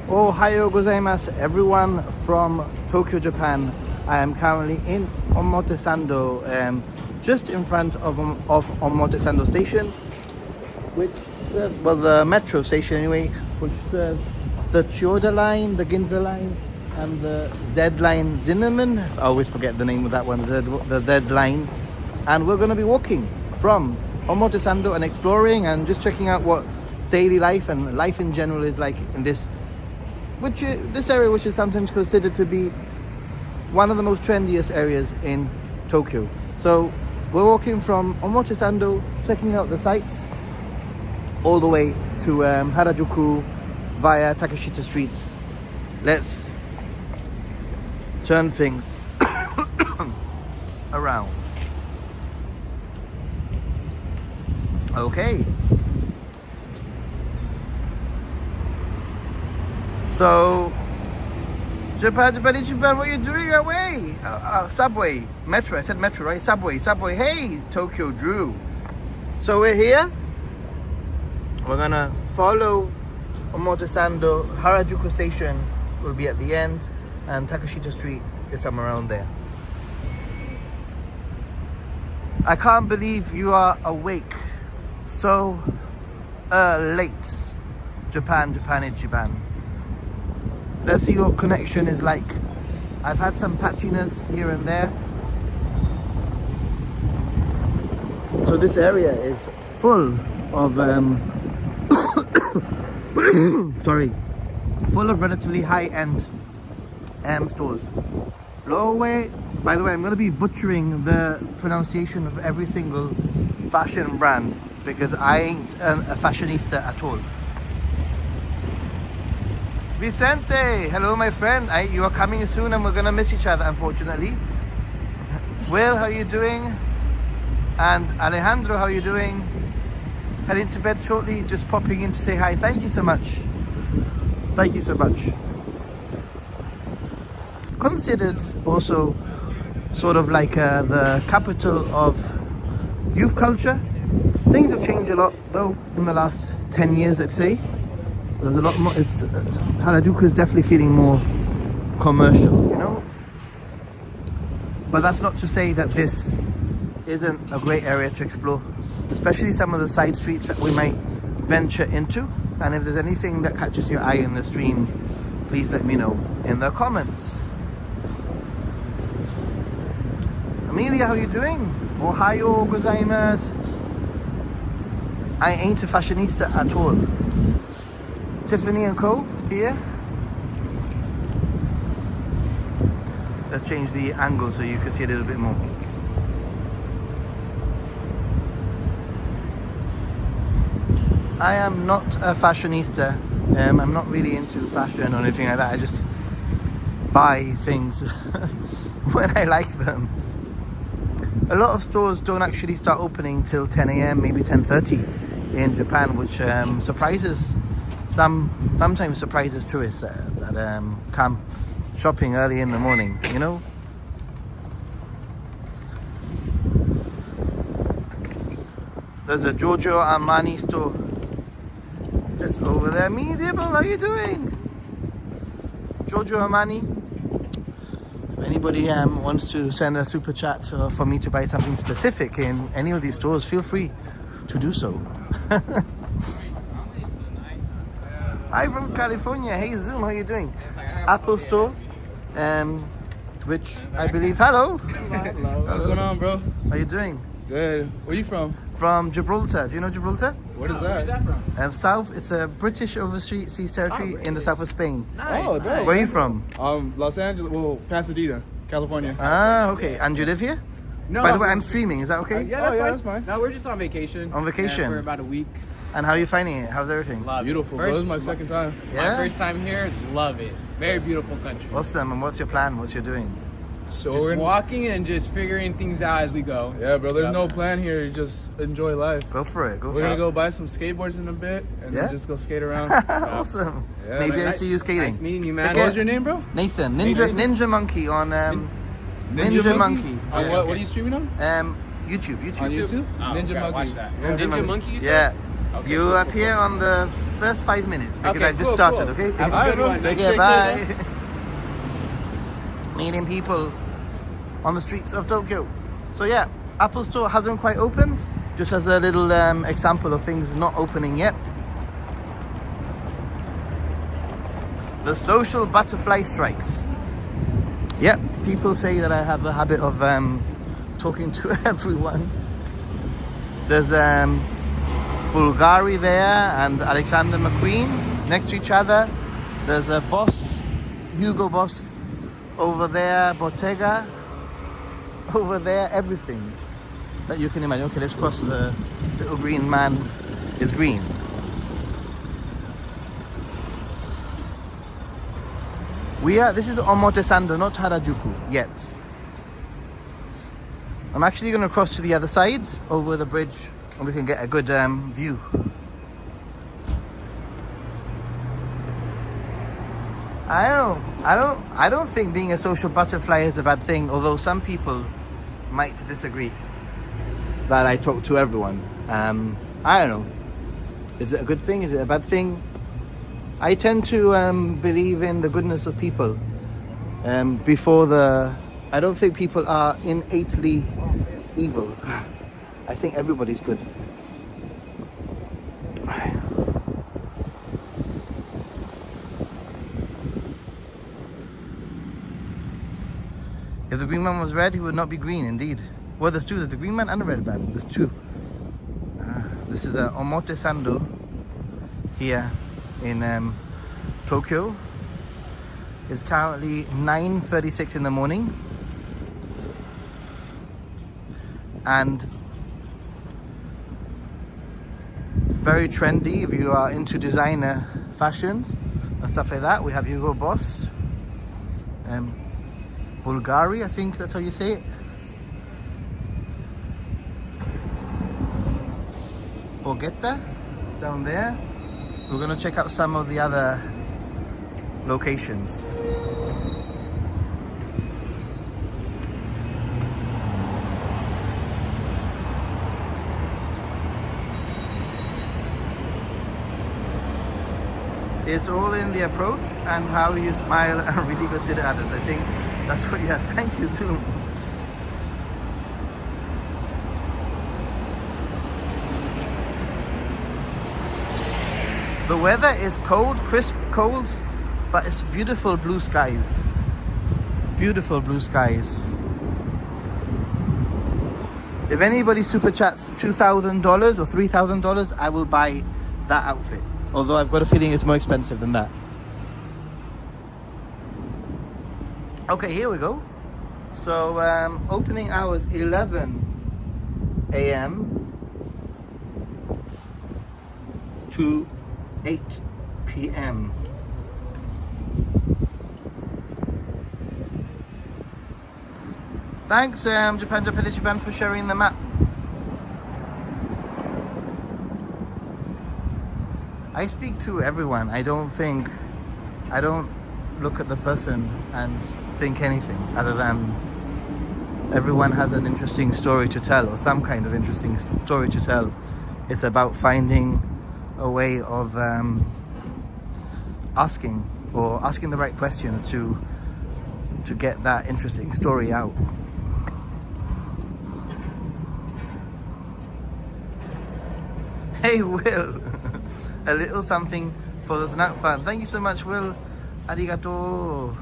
Ohayou gozaimasu, everyone from Tokyo, Japan. I am currently in Omotesando, just in front of Omotesando Station, which serves, well, the metro station anyway, which serves the Chiyoda line, the Ginza line, and the Z line Zinneman. I always forget the name of that one, the Z line. And we're going to be walking from Omotesando and exploring and just checking out what daily life and life in general is like in this area, which is sometimes considered to be one of the most trendiest areas in Tokyo. So we're walking from Omotesando, checking out the sights, all the way to Harajuku via Takeshita Street. Let's turn things around. Okay. So, Japan, what are you doing away? Subway, metro, I said metro, right? Subway, hey, Tokyo Drew. So we're here. We're gonna follow Omotesando. Harajuku Station will be at the end, and Takeshita Street is somewhere around there. I can't believe you are awake so late. Japan. Let's see what connection is like. I've had some patchiness here and there. So this area is full of full of relatively high-end stores. By the way, I'm going to be butchering the pronunciation of every single fashion brand because I ain't a fashionista at all. Vicente, hello my friend. You are coming soon and we're gonna miss each other, unfortunately. Will, how are you doing? And Alejandro, how are you doing? Heading to bed shortly, just popping in to say hi. Thank you so much. Considered also sort of like the capital of youth culture. Things have changed a lot though in the last 10 years, I'd say. There's a lot more. Harajuku is definitely feeling more commercial, you know. But that's not to say that this isn't a great area to explore, especially some of the side streets that we might venture into. And if there's anything that catches your eye in the stream, please let me know in the comments. Amelia, how are you doing? Ohayou gozaimasu. I ain't a fashionista at all. Tiffany and Co. here. Let's change the angle so you can see a little bit more. I am not a fashionista. I'm not really into fashion or anything like that. I just buy things when I like them. A lot of stores don't actually start opening till 10 a.m, maybe 10:30 in Japan, which sometimes surprises tourists that come shopping early in the morning, you know. There's a Giorgio Armani store just over there. Mediable, how are you doing? Giorgio Armani. If anybody wants to send a super chat for me to buy something specific in any of these stores, feel free to do so. Hi from California. Hey Zoom, how are you doing? Apple Store, which I believe. Hello. What's going on, bro? How are you doing? Good. Where you from? From Gibraltar. Do you know Gibraltar? What is that? Where's that from? South. It's a British overseas territory in the south of Spain. Nice. Oh, dope. Where are you from? Los Angeles. Well, Pasadena, California. Ah, okay. And you live here? No. By the way, I'm streaming. Is that okay? Yeah, that's fine. No, we're just on vacation. On vacation? For about a week. And how are you finding it? How's everything? Love Beautiful, it. bro. This is my second time. Yeah? My first time here, love it. Very beautiful country. Awesome. And what's your plan? What's you doing? So Just we're walking and just figuring things out as we go. Yeah, bro. There's no plan here. You just enjoy life. Go for it. We're gonna go buy some skateboards in a bit and then just go skate around. Awesome. Yeah, Maybe I nice- see you skating. Nice meeting you, man. What was your name, bro? Nathan. Ninja Monkey on Ninja Monkey. On Yeah. what are you streaming on? YouTube. On YouTube? Oh, Ninja okay, Monkey. watch that. Ninja Monkey, you said? Yeah. Okay, You cool, appear on the first 5 minutes because Okay, I just cool, started, cool. okay? Have a good one. Take Nice care, to bye. meet Meeting people on the streets of Tokyo. So yeah, Apple Store hasn't quite opened. Just as a little example of things not opening yet. The social butterfly strikes. Yep, people say that I have a habit of talking to everyone. There's Bulgari there and Alexander McQueen next to each other. There's a boss, Hugo Boss over there, Bottega over there, everything that you can imagine. Okay, let's cross. The little green man is green. This is Omotesando, not Harajuku yet. I'm actually going to cross to the other side over the bridge and we can get a good view. I don't think being a social butterfly is a bad thing, although some people might disagree that I talk to everyone. I don't know. Is it a good thing? Is it a bad thing? I tend to believe in the goodness of people I don't think people are innately evil. I think everybody's good. If the green man was red, he would not be green, indeed. Well, there's two. There's the green man and the red man. There's two. This is the Omotesando here in Tokyo. It's currently 9:36 in the morning. And very trendy if you are into designer fashions and stuff like that. We have Hugo Boss. Bulgari, I think that's how you say it. Borghetta down there. We're going to check out some of the other locations. It's all in the approach and how you smile and really consider others. I think that's what you have. Thank you, Zoom. The weather is cold, crisp, cold, but it's beautiful blue skies. Beautiful blue skies. If anybody super chats $2,000 or $3,000, I will buy that outfit. Although I've got a feeling it's more expensive than that. Okay, here we go. So opening hours 11 a.m. to 8 p.m. Thanks Japan for sharing the map. I speak to everyone. I don't look at the person and think anything other than everyone has an interesting story to tell, or some kind of interesting story to tell. It's about finding a way of asking the right questions to get that interesting story out. Hey Will, a little something for the snack fun. Thank you so much, Will. Arigato.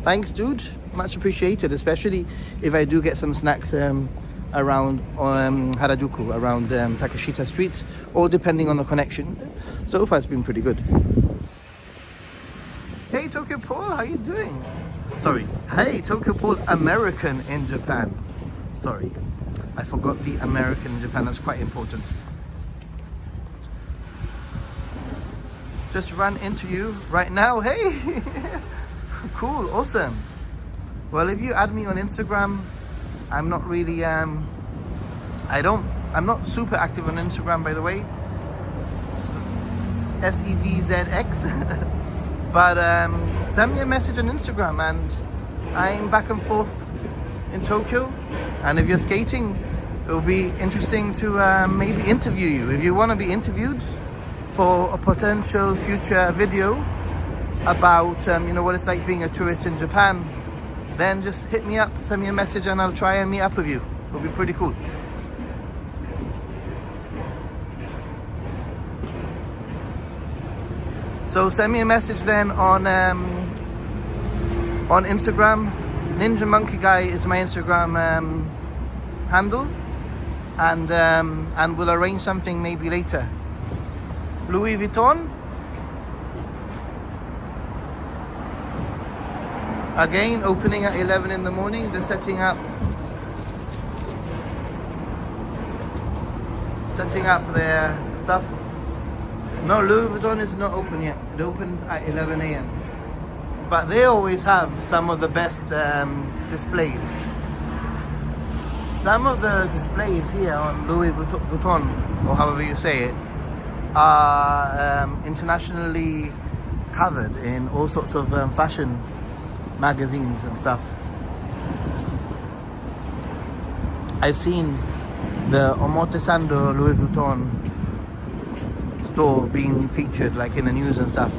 Thanks, dude. Much appreciated, especially if I do get some snacks around Harajuku, around Takeshita Street, all depending on the connection. So far, it's been pretty good. Hey, Tokyo Paul, how you doing? Sorry. Hey, Tokyo Paul, American in Japan. Sorry, I forgot the American in Japan. That's quite important. Just run into you right now. Hey, cool, awesome. Well, if you add me on Instagram, I'm not really I'm not super active on Instagram, by the way. SEVZX. But send me a message on Instagram, and I'm back and forth in Tokyo. And if you're skating, it'll be interesting to maybe interview you. If you want to be interviewed, for a potential future video about what it's like being a tourist in Japan, then just hit me up, send me a message, and I'll try and meet up with you. It'll be pretty cool. So send me a message then on Instagram. Ninja Monkey Guy is my Instagram handle, and we'll arrange something maybe later. Louis Vuitton. Again, opening at 11 in the morning. They're setting up their stuff. No, Louis Vuitton is not open yet. It opens at 11 a.m. But they always have some of the best displays. Some of the displays here on Louis Vuitton, or however you say it, are internationally covered in all sorts of fashion magazines and stuff. I've seen the Omotesando Louis Vuitton store being featured like in the news and stuff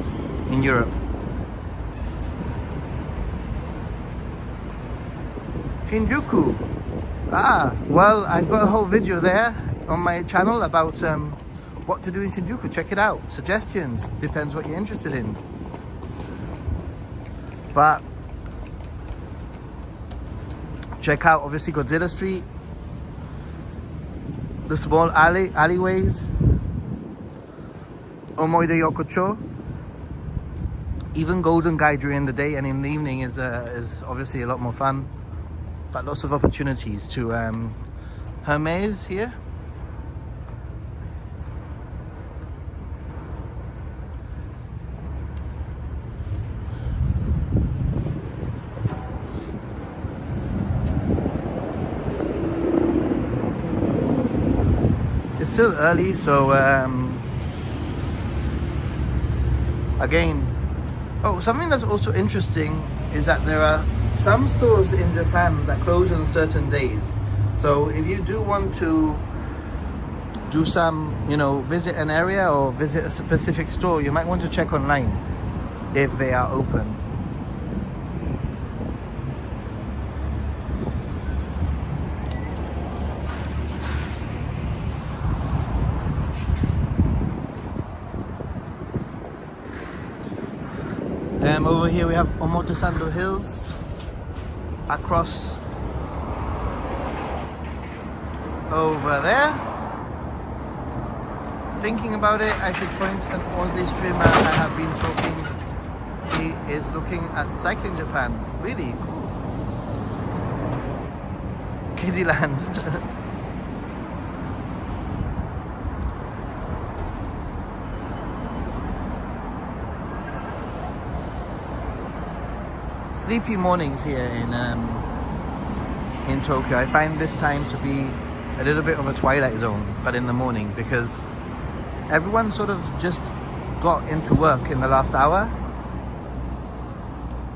in Europe. Shinjuku. Well, I've got a whole video there on my channel about what to do in Shinjuku. Check it out. Suggestions. Depends what you're interested in. But check out obviously Godzilla Street, the small alleyways, Omoide Yokocho. Even Golden Guy during the day and in the evening is obviously a lot more fun. But lots of opportunities to Hermes here. It's still early, so again, something that's also interesting is that there are some stores in Japan that close on certain days. So if you do want to do some, visit an area or visit a specific store, you might want to check online if they are open. Over here we have Omotesando Hills. Across over there. Thinking about it, I should point an Aussie streamer I have been talking. He is looking at cycling Japan. Really cool. Kyiddyland. Sleepy mornings here in Tokyo. I find this time to be a little bit of a twilight zone, but in the morning, because everyone sort of just got into work in the last hour,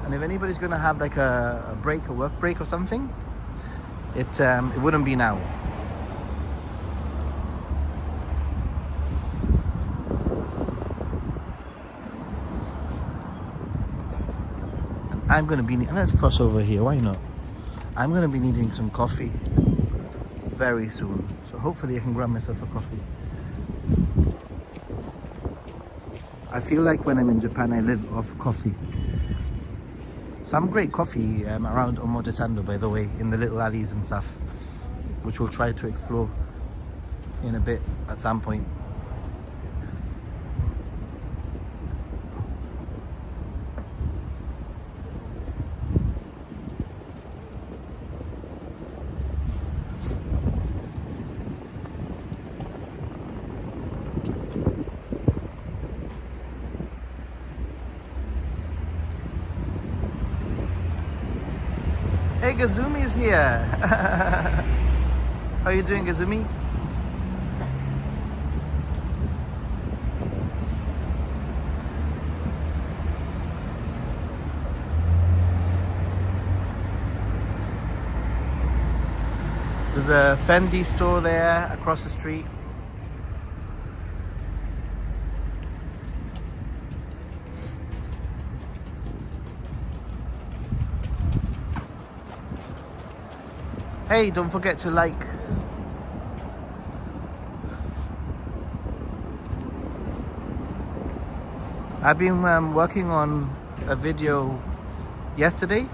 and if anybody's going to have like a break, a work break or something, it wouldn't be now. I'm going to be, let's cross over here, why not? I'm going to be needing some coffee very soon. So hopefully I can grab myself a coffee. I feel like when I'm in Japan, I live off coffee. Some great coffee around Omotesando, by the way, in the little alleys and stuff, which we'll try to explore in a bit at some point. Hey, Gazumi's here. How are you doing, Gazumi? There's a Fendi store there across the street. Hey, don't forget to like. I've been working on a video yesterday,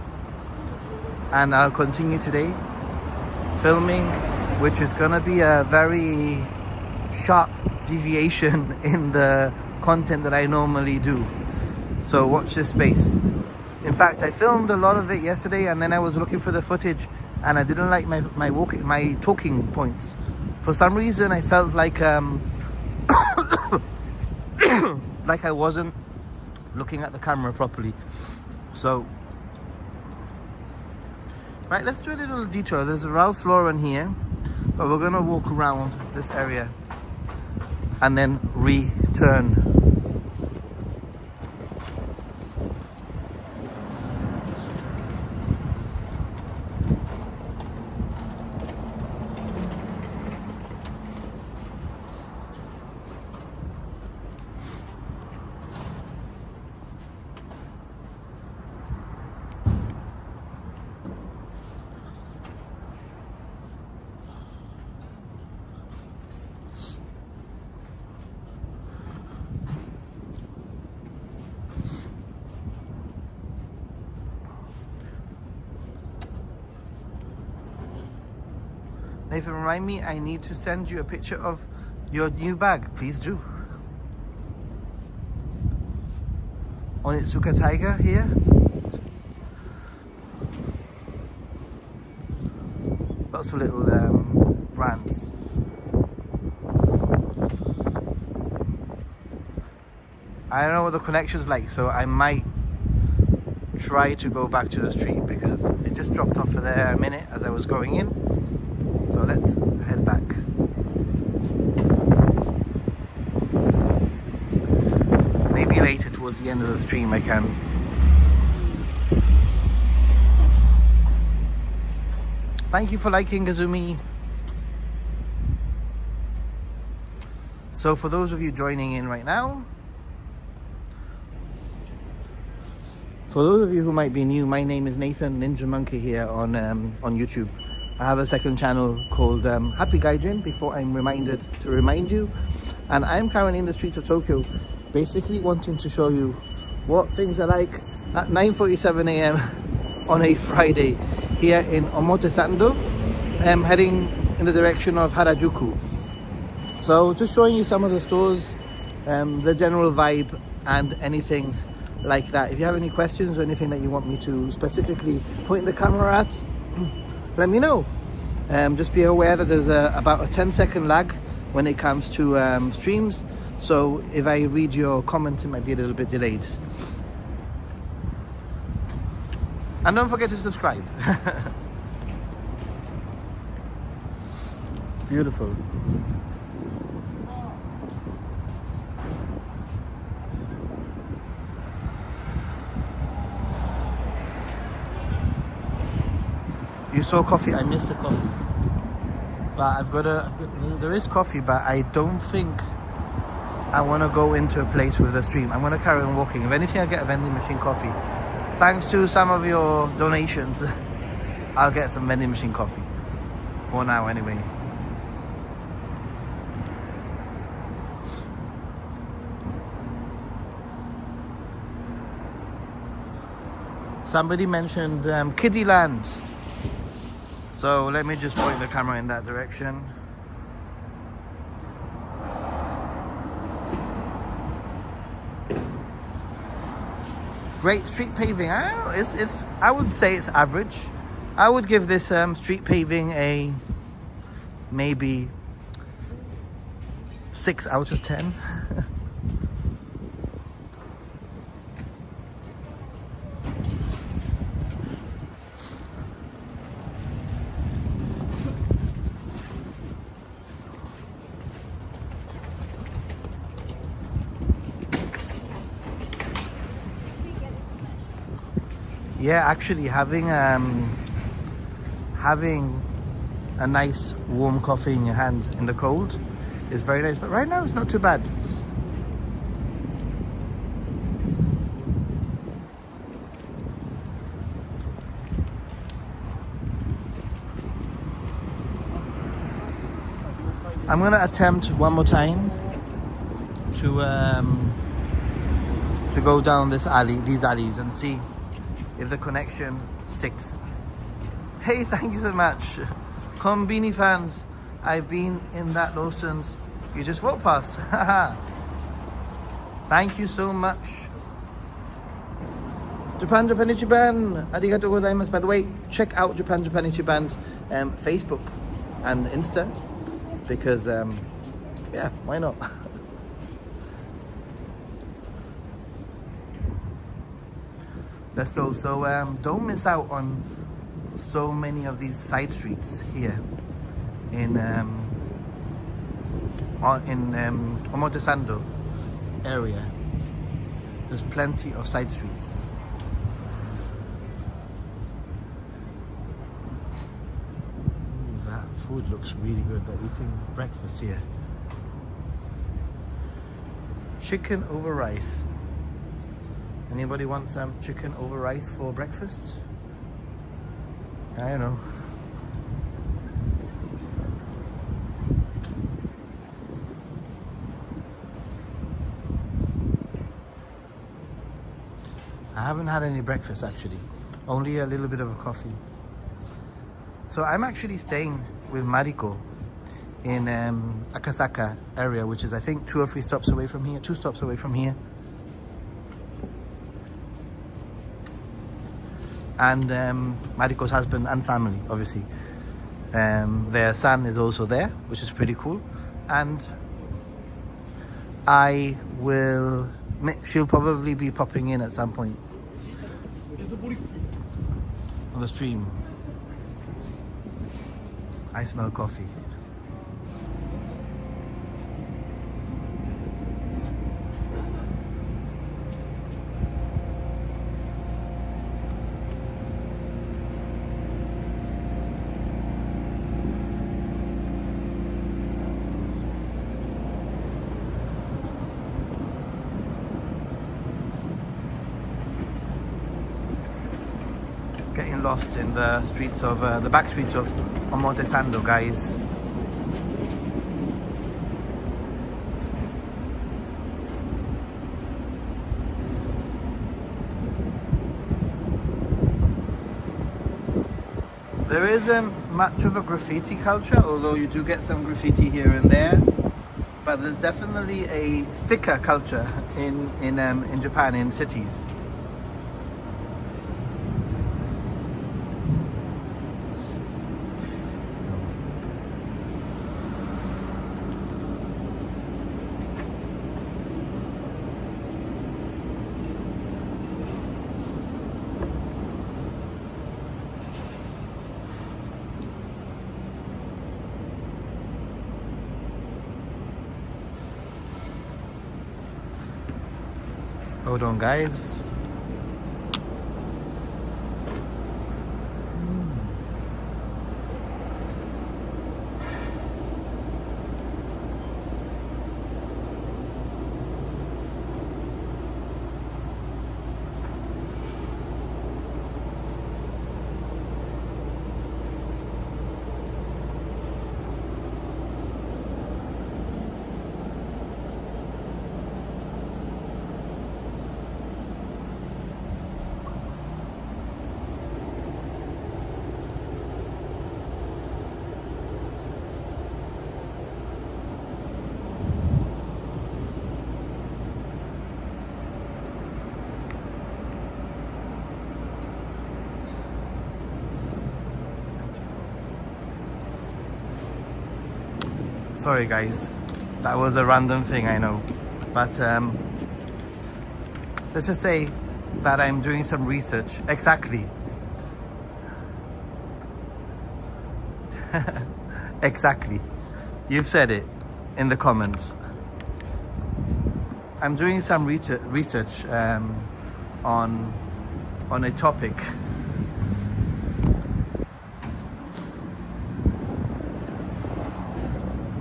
and I'll continue today filming, which is gonna be a very sharp deviation in the content that I normally do. So watch this space. In fact, I filmed a lot of it yesterday, and then I was looking for the footage, and I didn't like my talking points. For some reason, I felt like like I wasn't looking at the camera properly. So, right, let's do a little detour. There's a Ralph Lauren here, but we're gonna walk around this area and then return. Nathan, remind me, I need to send you a picture of your new bag. Please do. Onitsuka Tiger here. Lots of little brands. I don't know what the connection's like, so I might try to go back to the street because it just dropped off for there a minute as I was going in. So let's head back. Maybe later towards the end of the stream I can. Thank you for liking, Gazumi. So for those of you joining in right now, for those of you who might be new, my name is Nathan Ninja Monkey here on YouTube. I have a second channel called Happy Gaijin, before I'm reminded to remind you. And I'm currently in the streets of Tokyo, basically wanting to show you what things are like at 9:47 a.m. on a Friday here in Omotesando, heading in the direction of Harajuku. So just showing you some of the stores, the general vibe and anything like that. If you have any questions or anything that you want me to specifically point the camera at, let me know. Just be aware that there's about a 10-second lag when it comes to streams, so if I read your comment it might be a little bit delayed. And don't forget to subscribe. Beautiful. You saw coffee, I missed the coffee. But there is coffee, but I don't think I want to go into a place with a stream. I'm going to carry on walking. If anything, I'll get a vending machine coffee. Thanks to some of your donations, I'll get some vending machine coffee. For now, anyway. Somebody mentioned Kyiddyland. So let me just point the camera in that direction. Great street paving. I don't know. I would say it's average. I would give this street paving a maybe 6 out of 10. Yeah, actually having a nice warm coffee in your hand in the cold is very nice, but right now it's not too bad. I'm gonna attempt one more time to go down these alleys and see if the connection sticks. Hey, thank you so much. Konbini fans, I've been in that Lawson's you just walked past. Thank you so much. Japan Ichiban, arigatou gozaimasu. By the way, check out Japan Ichiban's Facebook and Insta because yeah, why not? Let's go. So don't miss out on so many of these side streets here in Omotesando area. There's plenty of side streets. Ooh, that food looks really good. They're eating breakfast here. Chicken over rice. Anybody want some chicken over rice for breakfast? I don't know. I haven't had any breakfast actually, only a little bit of a coffee. So I'm actually staying with Mariko in Akasaka area, which is I think 2 or 3 stops away from here, 2 stops away from here. And Mariko's husband and family, obviously. Their son is also there, which is pretty cool. And she'll probably be popping in at some point on the stream. I smell coffee. Getting lost in the streets of the back streets of Omotesando, guys. There isn't much of a graffiti culture, although you do get some graffiti here and there. But there's definitely a sticker culture in Japan, in cities. Hold on, guys. Sorry guys, that was a random thing, I know, but let's just say that I'm doing some research. Exactly. Exactly. You've said it in the comments. I'm doing some research on a topic.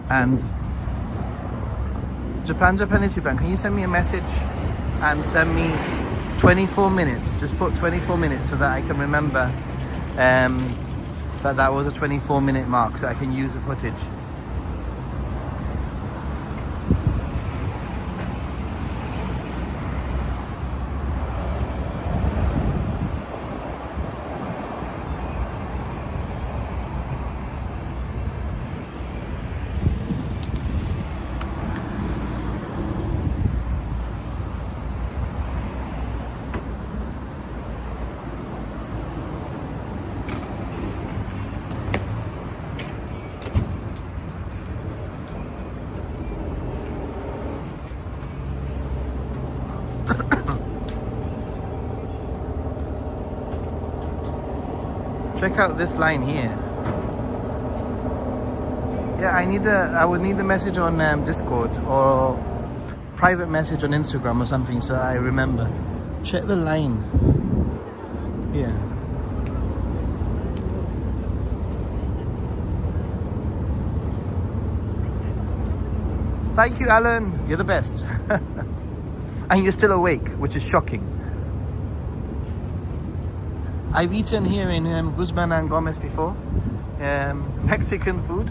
And Japan Ichiban, can you send me a message and send me 24 minutes? Just put 24 minutes so that I can remember that was a 24-minute mark, so I can use the footage. Check out this line here. Yeah, I would need a message on Discord or private message on Instagram or something so I remember. Check the line. Yeah. Thank you, Alan. You're the best. And you're still awake, which is shocking. I've eaten here in Guzman and Gomez before. Mexican food.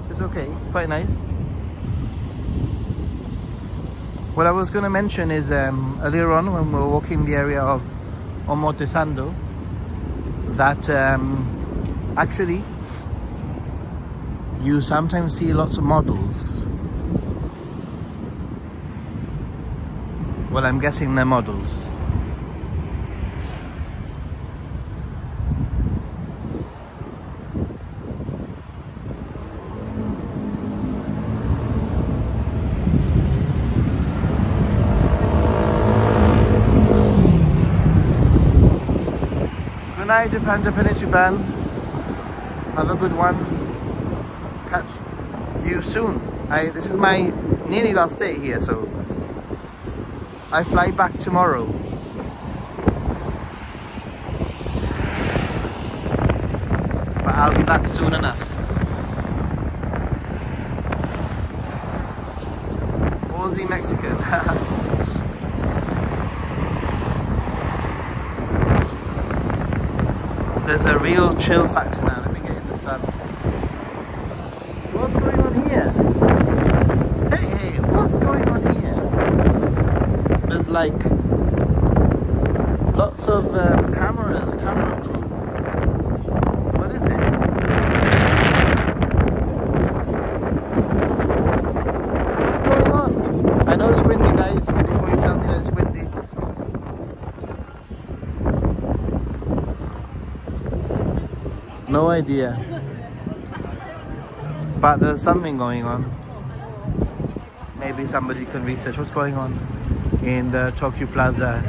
It's okay, it's quite nice. What I was going to mention is earlier on when we were walking the area of Omotesando, that actually you sometimes see lots of models. Well, I'm guessing they're models. Good night, Japan, Japan. Have a good one. Catch you soon. This is my nearly last day here, so I fly back tomorrow. But I'll be back soon enough. Aussie Mexican. There's a real chill factor now. Let me get in the sun. What's going on here? Hey, what's going on here? There's like lots of camera crew. What is it? What's going on? I know it's windy, guys, before you tell me that it's windy. No idea. But there's something going on. Maybe somebody can research what's going on in the Tokyu Plaza,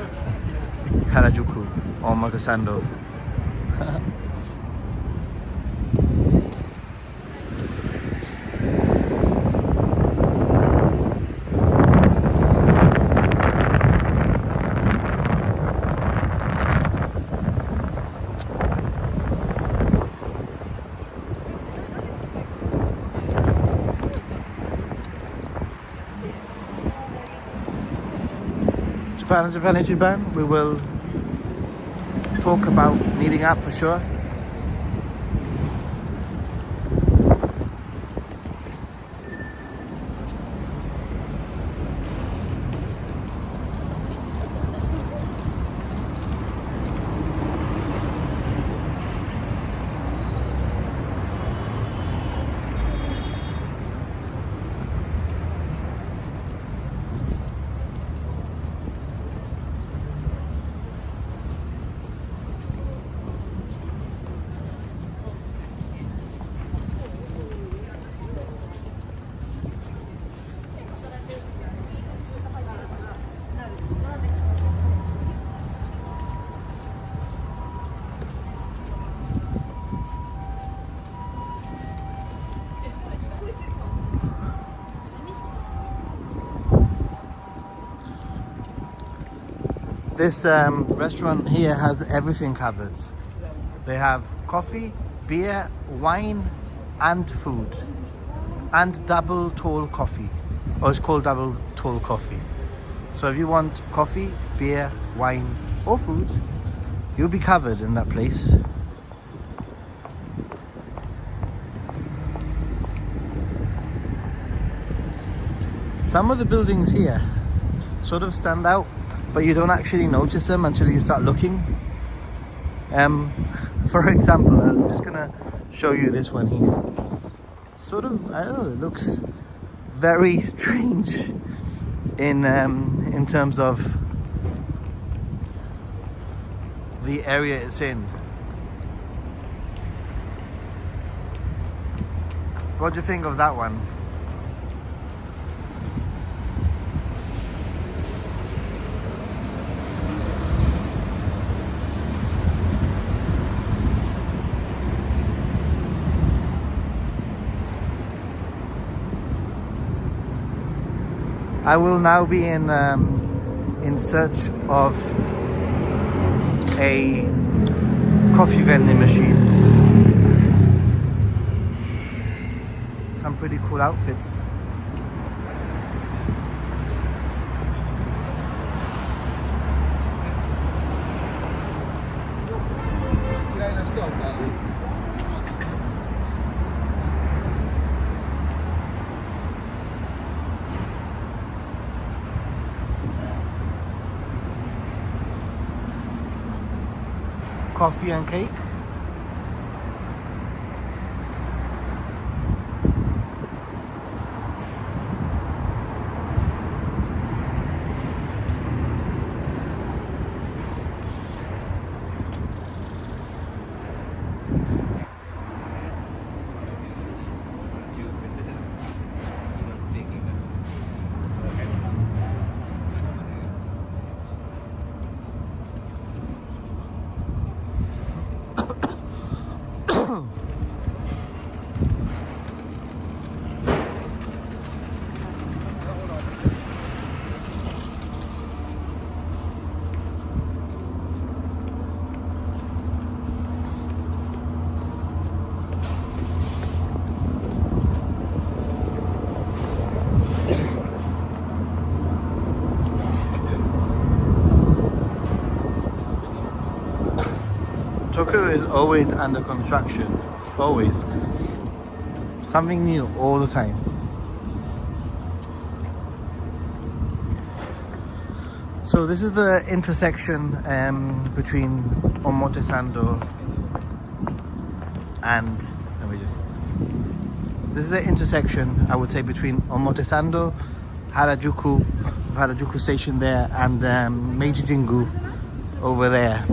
Harajuku, or Omotesando. Japan. We will talk about meeting up for sure. This restaurant here has everything covered. They have coffee, beer, wine, and food. And double tall coffee. Or it's called double tall coffee. So if you want coffee, beer, wine, or food, you'll be covered in that place. Some of the buildings here sort of stand out, but you don't actually notice them until you start looking. For example, I'm just gonna show you this one here. Sort of, I don't know, it looks very strange in terms of the area it's in. What do you think of that one? I will now be in search of a coffee vending machine. Some pretty cool outfits. Coffee and cake. Tokyo is always under construction, always. Something new all the time. So this is the intersection between Omotesando and, this is the intersection, I would say, between Omotesando, Harajuku station there, and Meiji Jingu over there.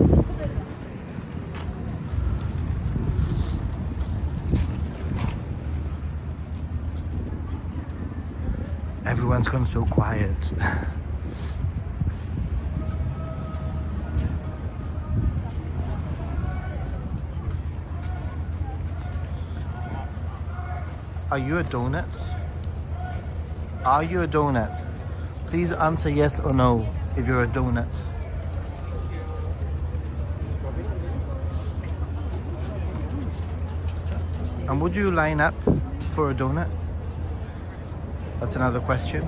Everyone's gone so quiet. Are you a donut? Are you a donut? Please answer yes or no if you're a donut. And would you line up for a donut? That's another question.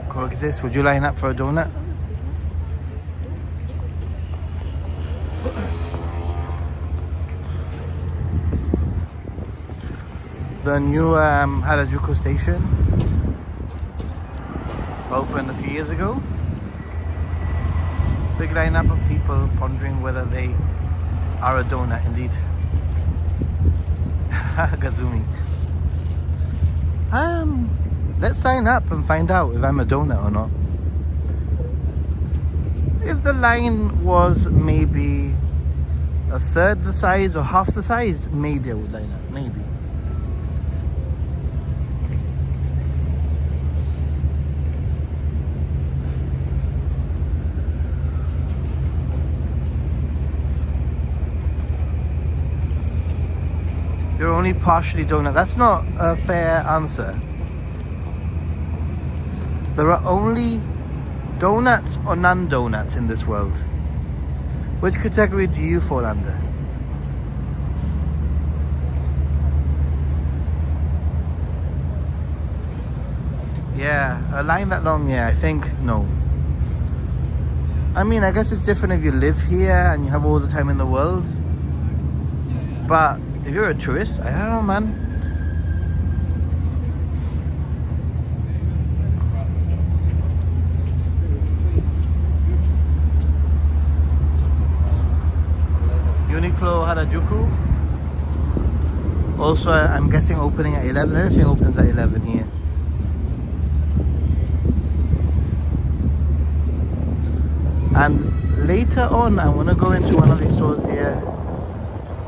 Coexist, would you line up for a donut? The new Harajuku station opened a few years ago. Big lineup of people pondering whether they are a donut indeed. Gazumi. Let's line up and find out if I'm a donut or not. If the line was maybe a third the size or half the size, maybe I would line up, maybe. You're only partially donut. That's not a fair answer. There are only donuts or non-donuts in this world. Which category do you fall under? Yeah, a line that long, yeah, I think no. I mean, I guess it's different if you live here and you have all the time in the world. But if you're a tourist, I don't know, man. Uniqlo Harajuku. Also, I'm guessing opening at 11. Everything opens at 11 here. And later on, I want to go into one of these stores here.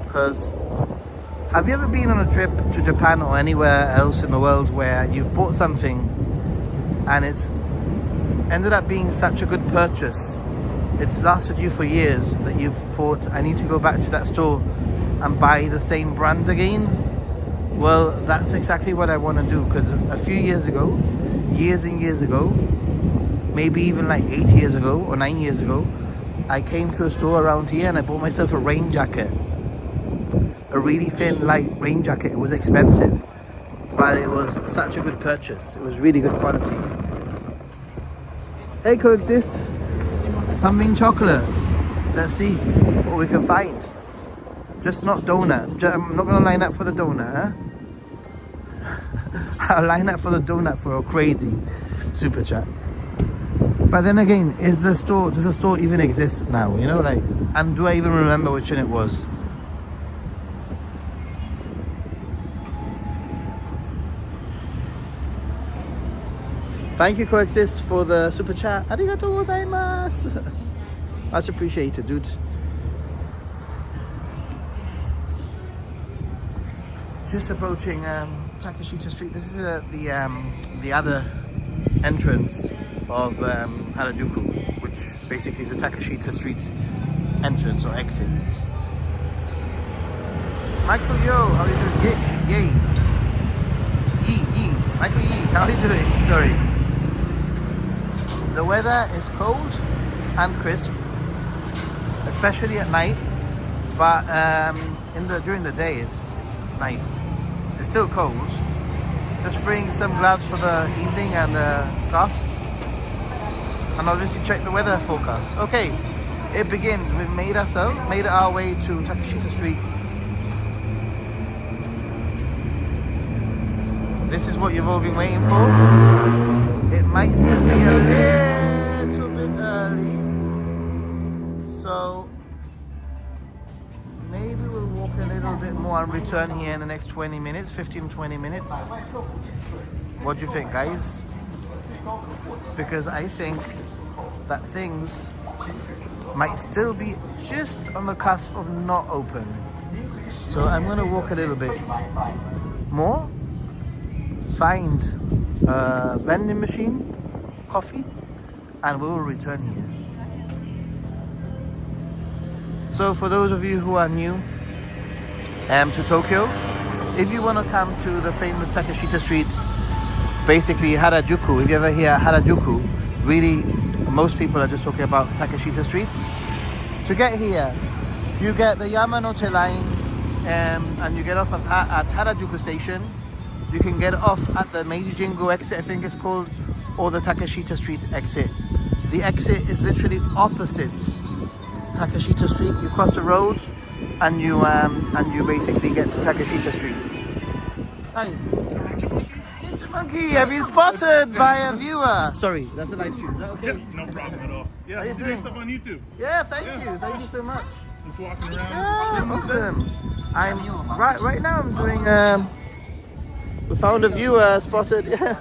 Because have you ever been on a trip to Japan or anywhere else in the world where you've bought something and it's ended up being such a good purchase. It's lasted you for years that you've thought, I need to go back to that store and buy the same brand again. Well, that's exactly what I want to do, because a few years ago, years and years ago, maybe even like 8 years ago or 9 years ago, I came to a store around here and I bought myself a rain jacket. A really thin, light rain jacket. It was expensive, but it was such a good purchase. It was really good quality. Hey, Coexist. Something chocolate. Let's see what we can find. Just not donut. I'm not going to line up for the donut, huh? I'll line up for the donut for a crazy super chat. But then again, does the store even exist now? You know, like, and do I even remember which one it was? Thank you, Coexist, for the super chat. Arigatou gozaimasu. Much appreciated, dude. Just approaching Takeshita Street. This is the other entrance of Harajuku, which basically is the Takeshita Street entrance or exit. Michael, yo, how are you doing? Yay. Yee. Michael, yee, how are you doing? Sorry. The weather is cold and crisp, especially at night, but during the day it's nice. It's still cold. Just bring some gloves for the evening and a scarf. And obviously check the weather forecast. Okay, it begins. We've made our way to Takeshita Street. This is what you've all been waiting for. It might still be a little bit early, so maybe we'll walk a little bit more and return here in the next 20 minutes, 15-20 minutes. What do you think, guys? Because I think that things might still be just on the cusp of not open. So I'm going to walk a little bit more, find a vending machine, coffee, and we will return here. So for those of you who are new to Tokyo, if you want to come to the famous Takeshita Street, basically Harajuku, if you ever hear Harajuku, really most people are just talking about Takeshita Street. To get here, you get the Yamanote line and you get off at Harajuku station. You can get off at the Meiji Jingu exit, I think it's called, or the Takeshita Street exit. The exit is literally opposite Takeshita Street. You cross the road and you basically get to Takeshita Street. Hi. Monkey, have you spotted by a viewer? Sorry, that's a live stream. Is that okay? Yep, no problem at all. Yeah, I'm doing stuff on YouTube. Yeah, thank you. Thank you so much. Just walking around. Yeah, awesome. I'm right now. I'm doing. We found a viewer spotted. Yeah.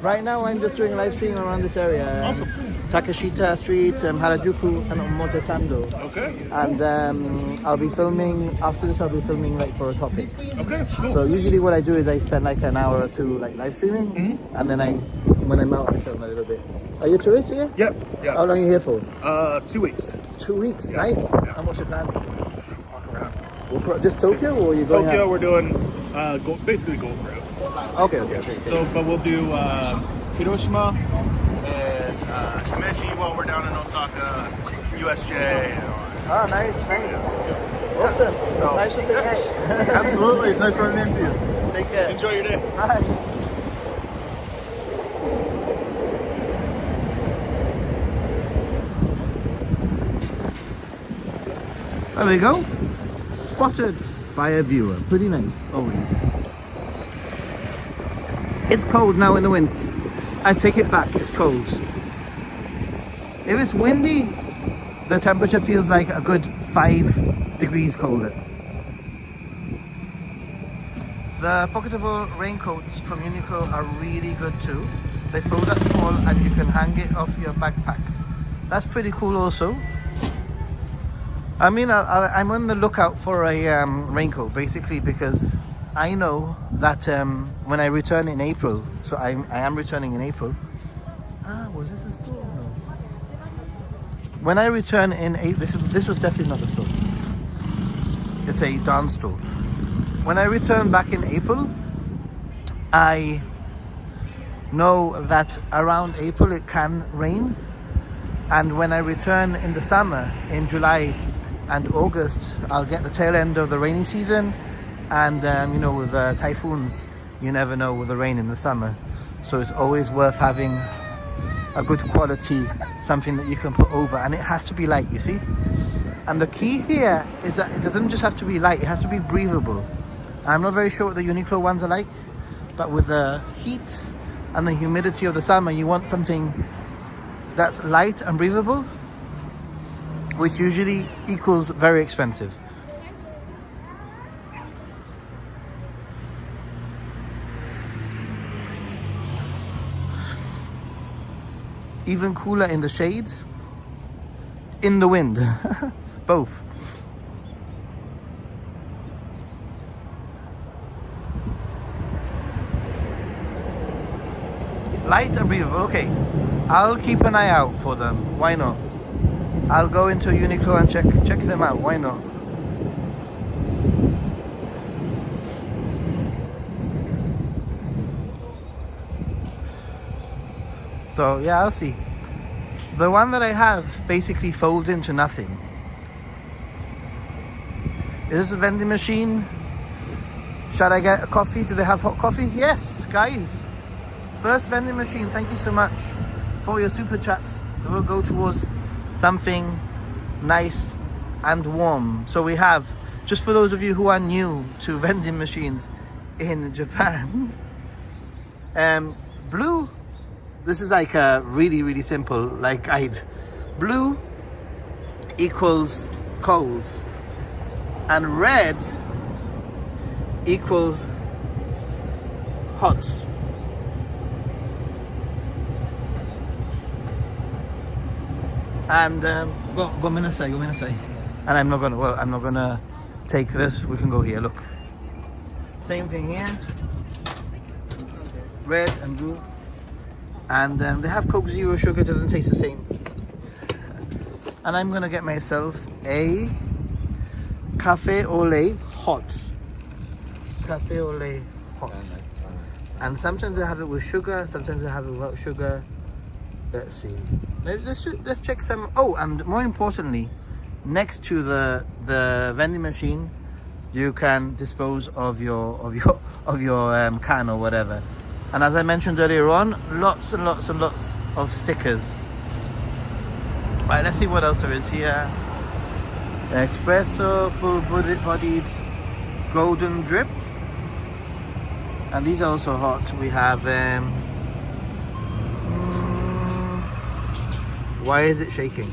Right now, I'm just doing a live stream around this area. Awesome. Takeshita Street, Harajuku and Omotesando. Okay. And I'll be filming, after this I'll be filming like for a topic. Okay, cool. So usually what I do is I spend like an hour or two like live streaming, and then when I'm out I film a little bit. Are you a tourist here? Yep. Yeah. How long are you here for? 2 weeks. 2 weeks, Yeah. Nice. Yeah. And what's your plan? Walk around. Just Tokyo or are you going Tokyo, out? we're doing basically Gold Road. Okay. So, but we'll do Hiroshima and Meiji while we're down in Osaka, USJ. And all that. Ah, nice. Awesome. So, Nice to say hi. Absolutely, it's nice running into you. Take care. Enjoy your day. Bye. There we go. Spotted by a viewer. Pretty nice, always. It's cold now in the wind. I take it back, it's cold. If it's windy, the temperature feels like a good 5 degrees colder. The pocketable raincoats from Uniqlo are really good too. They fold that small and you can hang it off your backpack. That's pretty cool also. I mean, I'm on the lookout for a raincoat basically because I know that when I return in April, so I am returning in April. Was this the store? No. When I return in this was definitely not the store. It's a dance store. When I return back in April, I know that around April it can rain, and when I return in the summer in July and August, I'll get the tail end of the rainy season, and you know, with typhoons, you never know with the rain in the summer, so it's always worth having a good quality, something that you can put over, and it has to be light, you see. And the key here is that it doesn't just have to be light, it has to be breathable. I'm not very sure what the Uniqlo ones are like, but with the heat and the humidity of the summer, you want something that's light and breathable, which usually equals very expensive. Even cooler in the shade, in the wind, both. Light and breathable, okay. I'll keep an eye out for them, why not? I'll go into Uniqlo and check them out, why not? So yeah, I'll see. The one that I have basically folds into nothing. Is this a vending machine? Should I get a coffee? Do they have hot coffees? Yes, guys. First vending machine, thank you so much for your super chats. We'll go towards something nice and warm. So we have, just for those of you who are new to vending machines in Japan, blue. This is like a really simple, like blue equals cold, and red equals hot. And go minasai. And I'm not gonna take this. We can go here. Look, same thing here. Red and blue. And they have Coke Zero Sugar, doesn't taste the same. And I'm gonna get myself a cafe au lait hot. Cafe au lait hot. And sometimes I have it with sugar, sometimes I have it without sugar. Let's see. Let's check some. Oh, and more importantly, next to the vending machine, you can dispose of your can or whatever. And as I mentioned earlier on, lots and lots of stickers. Right, let's see what else there is here. Espresso, full-bodied golden drip. And these are also hot. We have, why is it shaking?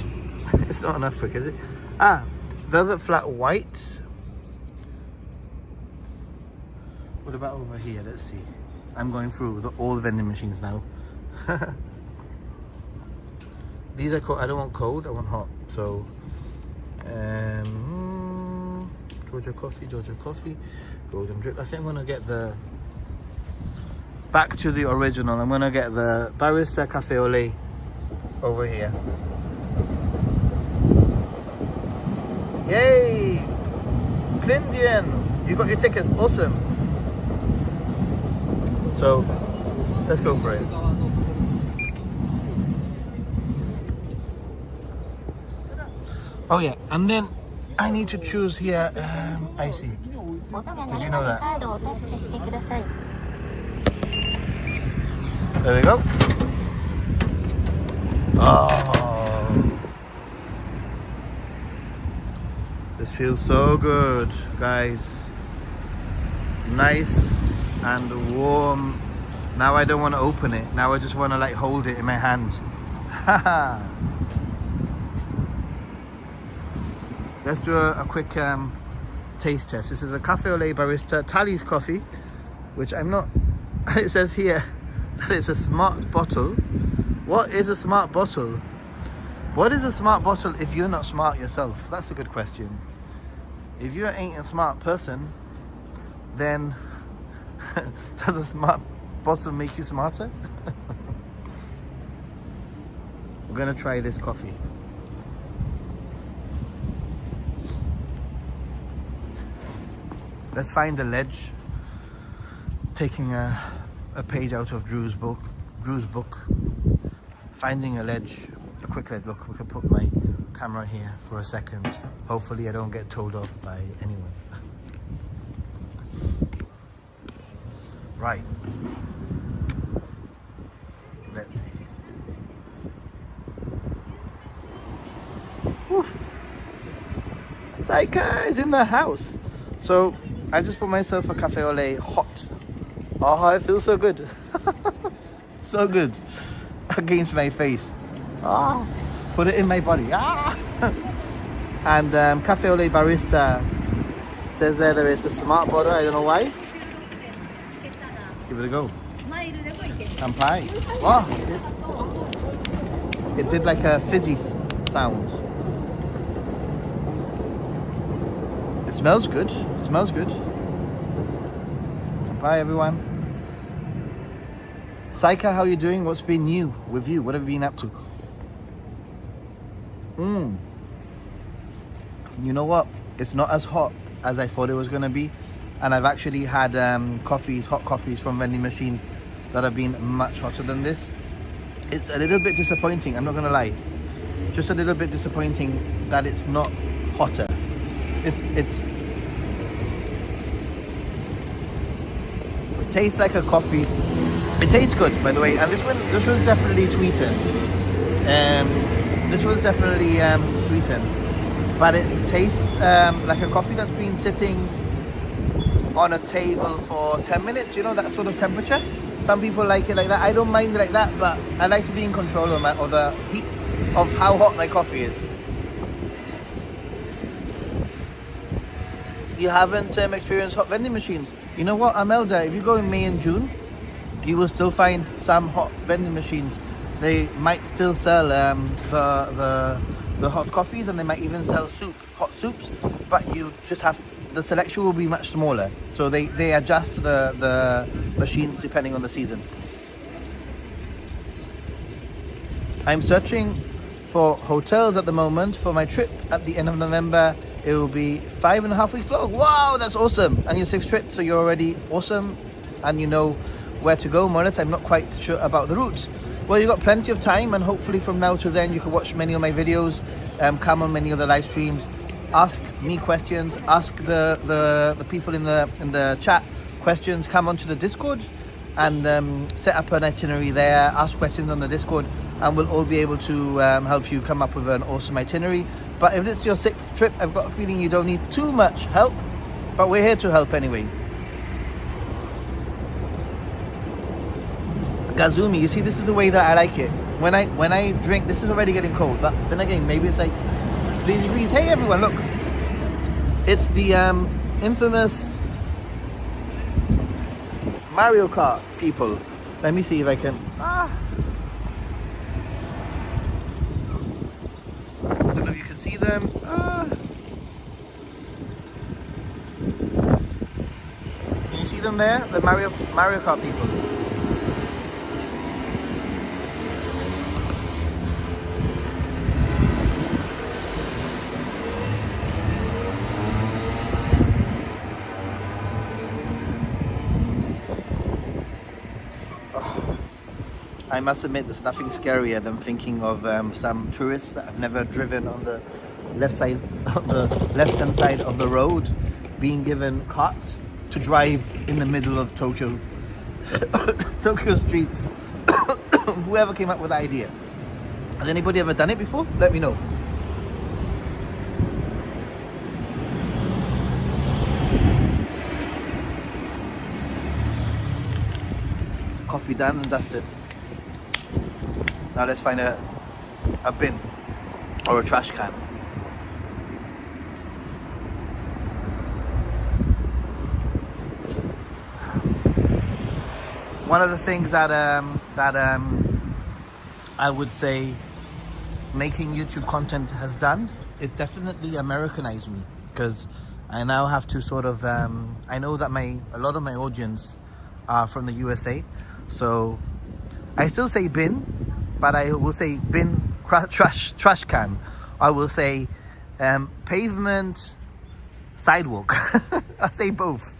It's not enough quick, is it? Velvet flat white. What about over here? Let's see. I'm going through all the vending machines now. These are cold. I don't want cold, I want hot. So, Georgia coffee, golden drip. I think I'm gonna get the, back to the original. I'm gonna get the barista cafe au lait over here. Yay! Clindian, you got your tickets, awesome. So, let's go for it. Oh yeah, and then I need to choose here, I see. Did you know that? There we go. Oh. This feels so good, guys. Nice and warm. Now I don't want to open it. Now I just want to like hold it in my hand. Haha. Let's do a quick taste test. This is a cafe au lait barista Tally's coffee, which I'm not. It says here that it's a smart bottle. What is a smart bottle? What is a smart bottle if you're not smart yourself? That's a good question. If you ain't a smart person, then does a smart bottle make you smarter? We're gonna try this coffee. Let's find a ledge. Taking a page out of Drew's book. Finding a ledge, a quick ledge. Look, we can put my camera here for a second. Hopefully I don't get told off by anyone. Right. Let's see. Woof. Saika is in the house. So I just put myself a cafe au lait hot. Oh, it feels so good. So good. Against my face. Ah, put it in my body. Ah. And cafe au lait barista says there is a smart bottle. I don't know why. Let's give it a go. Kampai. Wow. It did like a fizzy sound. It smells good. It smells good. Kampai, everyone. Saika, how you doing? What's been new with you? What have you been up to? You know what? It's not as hot as I thought it was going to be. And I've actually had hot coffees from vending machines that have been much hotter than this. It's a little bit disappointing, I'm not going to lie. Just a little bit disappointing that it's not hotter. It tastes like a coffee. It tastes good, by the way, and this one's definitely sweetened. This one's definitely sweetened, but it tastes like a coffee that's been sitting on a table for 10 minutes. You know, that sort of temperature. Some people like it like that. I don't mind it like that, but I like to be in control of the heat of how hot my coffee is. You haven't experienced hot vending machines. You know what, Amelda, if you go in May and June, you will still find some hot vending machines. They might still sell the hot coffees, and they might even sell hot soups, but you just have, the selection will be much smaller. So they adjust the machines depending on the season. I'm searching for hotels at the moment for my trip at the end of November. It will be 5.5 weeks long. Wow, that's awesome. And your 6th trip, so you're already awesome and you know where to go, more or less. I'm not quite sure about the route. Well, you've got plenty of time, and hopefully from now to then you can watch many of my videos, come on many of the live streams, ask me questions, ask the people in the chat questions, come onto the Discord and set up an itinerary there, ask questions on the Discord, and we'll all be able to help you come up with an awesome itinerary. But if it's your 6th trip, I've got a feeling you don't need too much help, but we're here to help anyway. Gazumi, you see, this is the way that I like it. When I drink, this is already getting cold, but then again, maybe it's like 3 degrees. Hey everyone, look. It's the infamous Mario Kart people. Let me see if I can. Don't know if you can see them. Can you see them there? The Mario Kart people. I must admit, there's nothing scarier than thinking of some tourists that have never driven on the left-hand side of the road being given carts to drive in the middle of Tokyo streets. Whoever came up with that idea. Has anybody ever done it before? Let me know. Coffee done and dusted. Now let's find a bin or a trash can. One of the things that I would say making YouTube content has done is definitely Americanized me, because I now have to sort of I know that a lot of my audience are from the USA, so I still say bin, but I will say bin trash can. I will say pavement, sidewalk. I say both.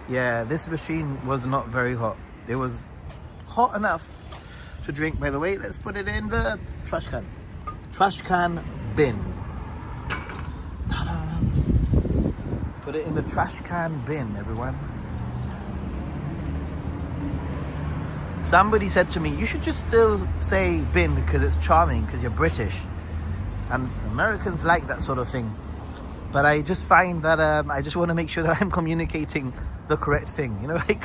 Yeah, this machine was not very hot. It was hot enough to drink. By the way, let's put it in the trash can. Trash can bin. Ta-da! Put it in the trash can bin, everyone. Somebody said to me, you should just still say bin because it's charming, because you're British. And Americans like that sort of thing. But I just find that I just want to make sure that I'm communicating the correct thing. You know, like,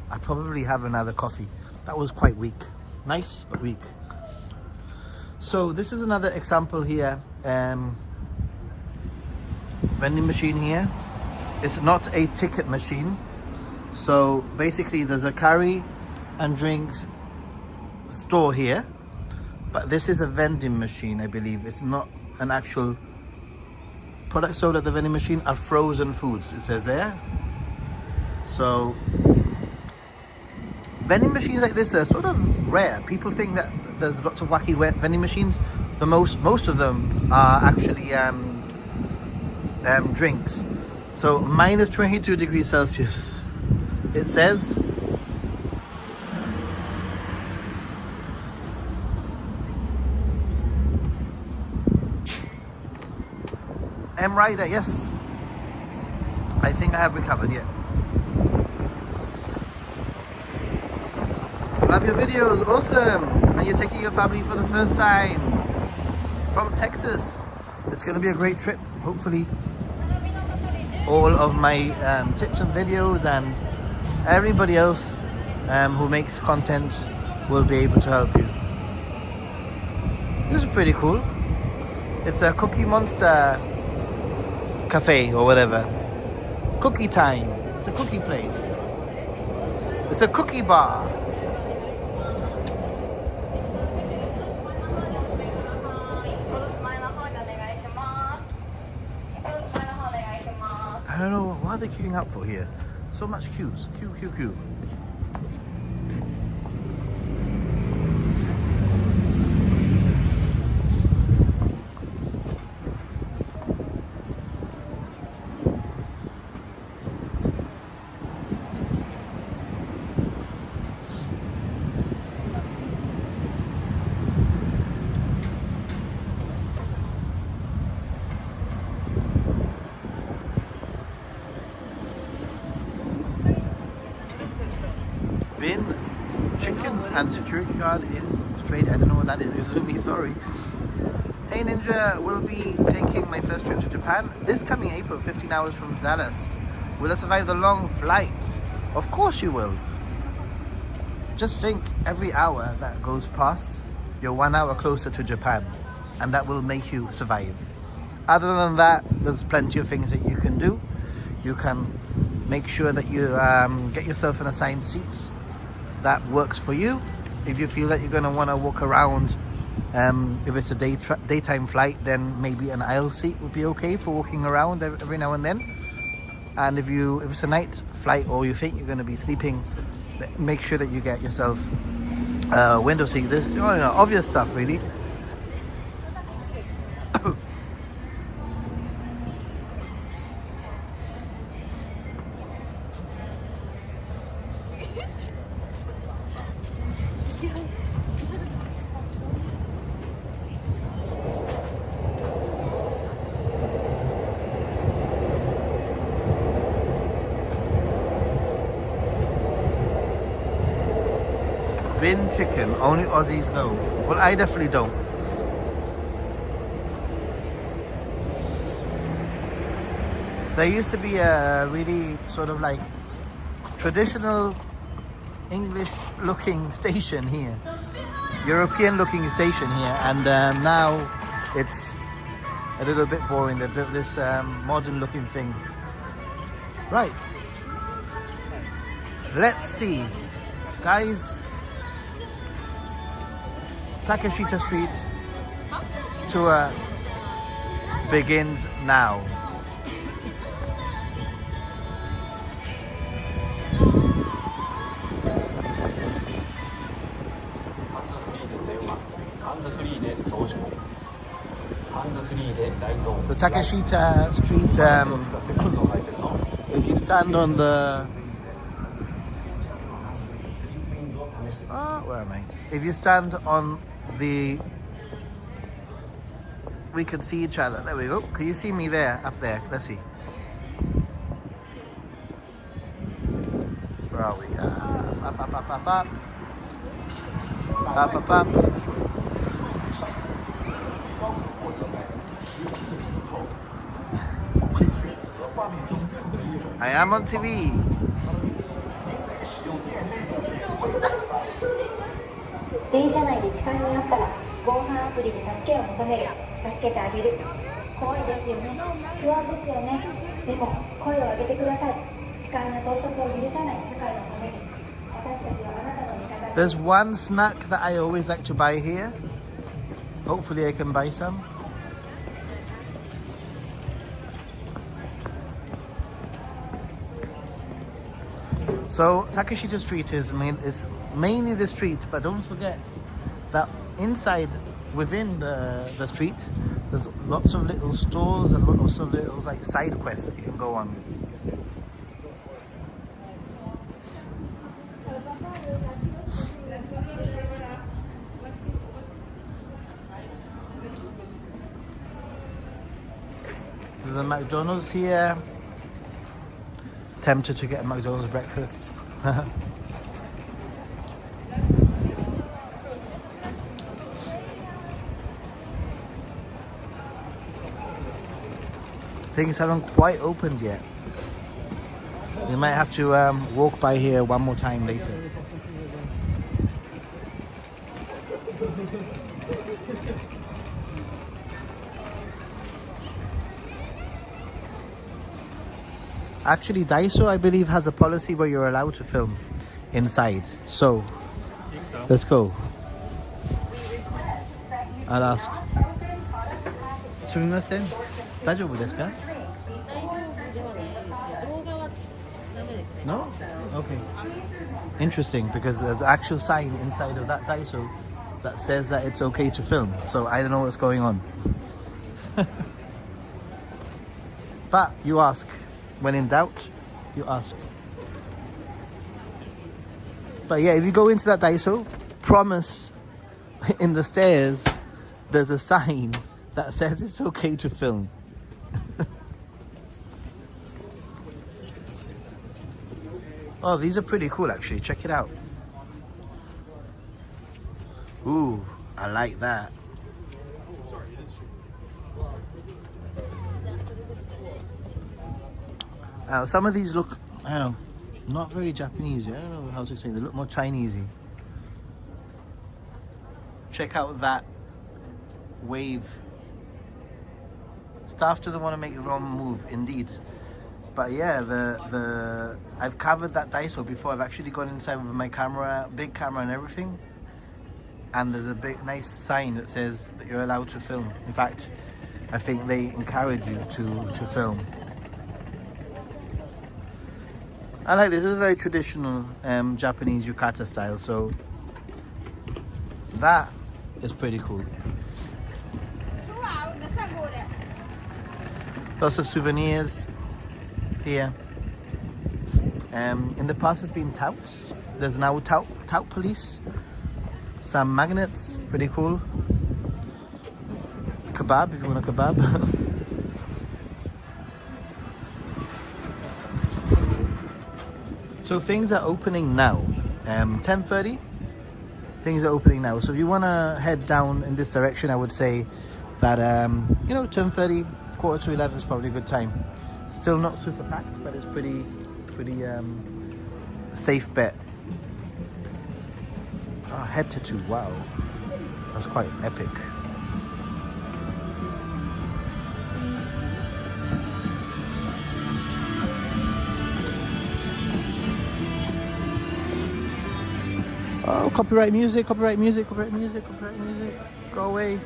I'd probably have another coffee. That was quite weak. Nice, but weak. So this is another example here. Vending machine here. It's not a ticket machine. So basically there's a curry and drinks store here. But this is a vending machine, I believe. It's not an actual product sold at the vending machine are frozen foods, it says there. So vending machines like this are sort of rare. People think that there's lots of wacky vending machines. Most of them are actually drinks. So minus 22 degrees Celsius. It says. Rider, yes. I think I have recovered, yeah. Love your videos, awesome. And you're taking your family for the first time from Texas. It's going to be a great trip. Hopefully all of my tips and videos and everybody else who makes content will be able to help you. This is pretty cool. It's a Cookie Monster cafe or whatever. Cookie time. It's a cookie place. It's a cookie bar. I don't know what are they queuing up for here. So much queues. Queue. Bin, chicken and security guard in straight. I don't know what that is. Yasumi, sorry. Hey Ninja, will be taking my first trip to Japan this coming April, 15 hours from Dallas. Will I survive the long flight? Of course you will. Just think, every hour that goes past, you're 1 hour closer to Japan, and that will make you survive. Other than that, there's plenty of things that you can do. You can make sure that you get yourself an assigned seat that works for you. If you feel that you're going to want to walk around, if it's a daytime flight, then maybe an aisle seat would be okay for walking around every now and then. And if it's a night flight or you think you're going to be sleeping, make sure that you get yourself a window seat. This, obvious stuff really. Bin chicken, only Aussies know. Well, I definitely don't. There used to be a really sort of like traditional English looking station here. European looking station here, and now it's a little bit boring. They built this modern looking thing. Right. Let's see. Guys, Takeshita Street tour begins now. The Takeshita Street, if you stand on the... where am I? If you stand on the... We can see each other. There we go. Can you see me there? Up there. Let's see. Where are we? Up, up, up, up, up. Up, up, up. I am on TV. 電車内で痴漢にあったら防犯アプリで助けを求める、助けてあげる。怖いですよね、不安ですよね。でも声を上げてください。痴漢や盗撮を許さない社会のために、私たちはあなたの味方です。 There's one snack that I always like to buy here. Hopefully I can buy some. So Takeshita Street is mainly the street, but don't forget that inside, within the street, there's lots of little stores and lots of little like side quests that you can go on. There's a McDonald's here. Tempted to get a McDonald's breakfast. Things haven't quite opened yet. We might have to walk by here one more time later. Actually, Daiso, I believe, has a policy where you're allowed to film inside. So, let's go. I'll ask. すみません。大丈夫ですか? No? Okay. Interesting, because there's an actual sign inside of that Daiso that says that it's okay to film. So I don't know what's going on. But you ask. When in doubt, you ask. But yeah, if you go into that Daiso, promise in the stairs there's a sign that says it's okay to film. Oh, these are pretty cool actually. Check it out. Ooh, I like that. Some of these look, I don't know, not very Japanese. I don't know how to explain. They look more Chinesey. Check out that wave. Staff doesn't want to make the wrong move, indeed. But yeah, I've covered that Daiso before. I've actually gone inside with my camera, big camera and everything. And there's a big, nice sign that says that you're allowed to film. In fact, I think they encourage you to film. I like this. This is a very traditional Japanese yukata style, so that is pretty cool. Lots of souvenirs here. In the past, there's been touts. There's now tout police. Some magnets, pretty cool. Kebab, if you want a kebab. So things are opening now. 10:30. Things are opening now. So if you want to head down in this direction, I would say that 10:30, quarter to 11 is probably a good time. Still not super packed, but it's pretty safe bet. Oh, head tattoo. Wow, that's quite epic. Oh, copyright music. Go away.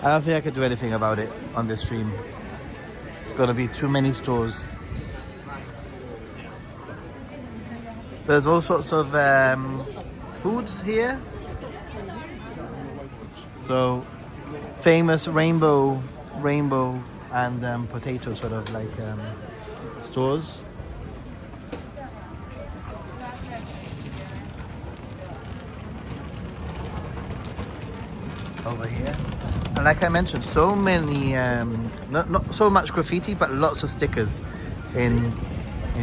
I don't think I could do anything about it on this stream. It's gonna be too many stores. There's all sorts of foods here. So famous rainbow and potato sort of like stores. Over here. And like I mentioned, so many, not so much graffiti, but lots of stickers in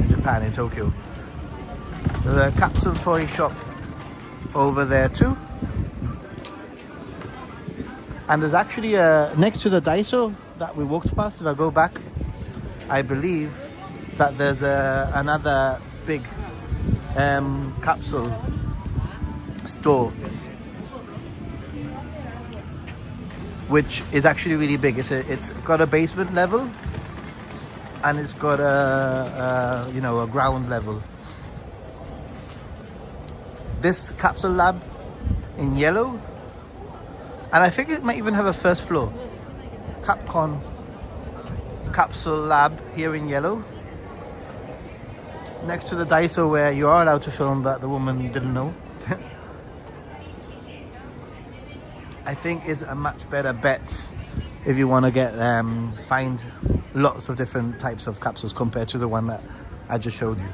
Japan, in Tokyo. There's a capsule toy shop over there too. And there's actually next to the Daiso that we walked past, if I go back, I believe that there's another big capsule store, which is actually really big. It's got a basement level and it's got a ground level. This capsule lab in yellow, and I think it might even have a first floor. Capcom capsule lab here in yellow, next to the Daiso where you are allowed to film, but the woman didn't know. I think is a much better bet if you want to get find lots of different types of capsules compared to the one that I just showed you.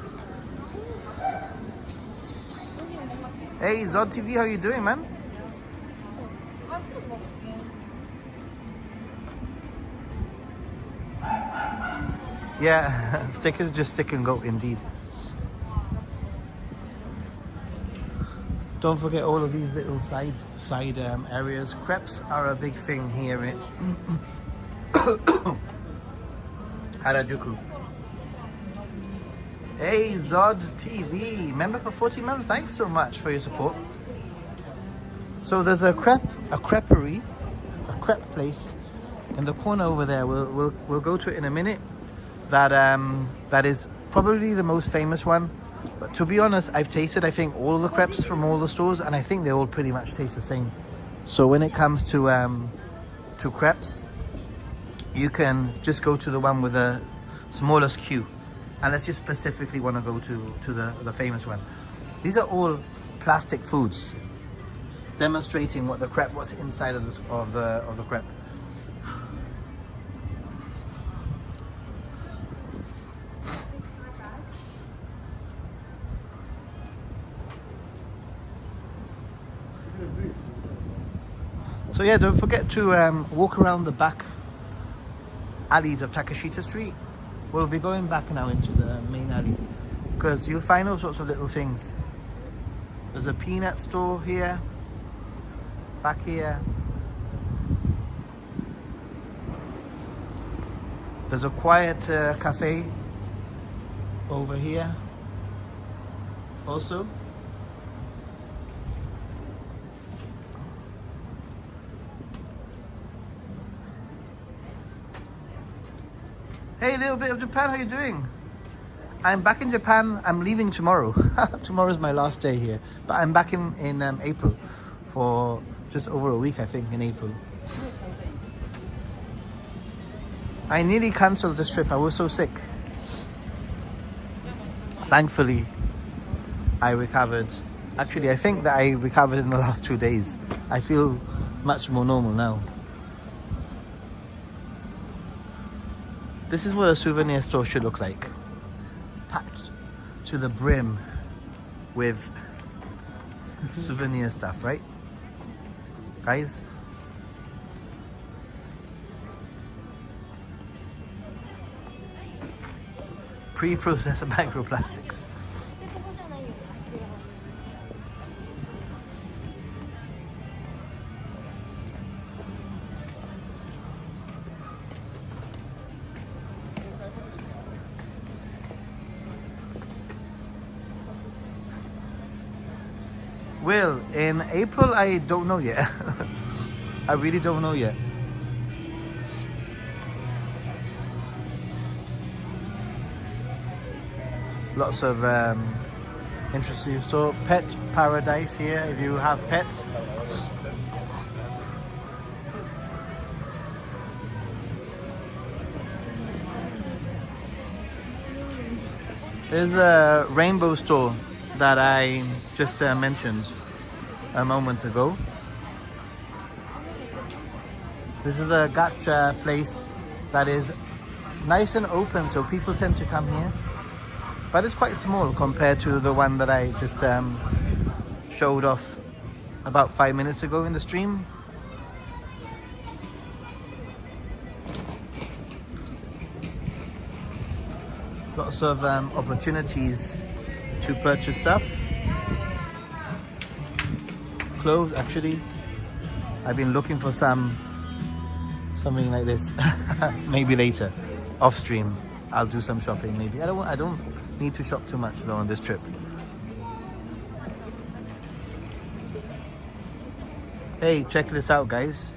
Hey Zod TV, how you doing, man? Yeah, stickers just stick and go indeed. Don't forget all of these little side areas. Crepes are a big thing here in Harajuku. Hey Zod TV, member for 40 months. Thanks so much for your support. So there's a creperie, a crepe place in the corner over there. We'll go to it in a minute. That is probably the most famous one. But to be honest, I've tasted, I think, all the crepes from all the stores, and I think they all pretty much taste the same. So when it comes to crepes, you can just go to the one with the smallest queue, unless you specifically want to go to the famous one. These are all plastic foods, demonstrating what's inside of the crepe. So yeah, don't forget to walk around the back alleys of Takeshita Street. We'll be going back now into the main alley because you'll find all sorts of little things. There's a peanut store here, back here. There's a quiet cafe over here also. Hey, little bit of Japan, how you doing? I'm back in Japan. I'm leaving tomorrow. Tomorrow's my last day here. But I'm back in April for just over a week, I think, in April. I nearly cancelled this trip. I was so sick. Thankfully, I recovered. Actually, I think that I recovered in the last 2 days. I feel much more normal now. This is what a souvenir store should look like. Packed to the brim with souvenir stuff, right? Guys? Pre-processed microplastics. Will, in April, I don't know yet. I really don't know yet. Lots of interesting store. Pet paradise here if you have pets. There's a rainbow store that I just mentioned a moment ago. This is a gacha place that is nice and open, so people tend to come here. But it's quite small compared to the one that I just showed off about 5 minutes ago in the stream. Lots of opportunities to purchase stuff. Clothes, actually. I've been looking for something like this. Maybe later, off stream, I'll do some shopping. Maybe I don't need to shop too much though on this trip. Hey, check this out, guys.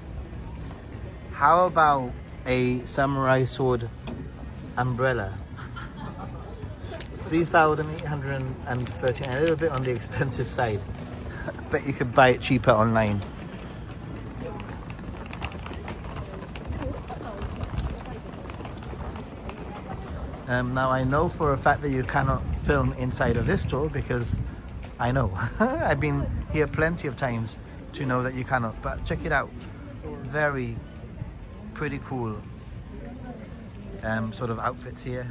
How about a samurai sword umbrella? 3,830, a little bit on the expensive side. Bet you could buy it cheaper online. Now I know for a fact that you cannot film inside of this store because I know. I've been here plenty of times to know that you cannot, but check it out. Very pretty cool sort of outfits here.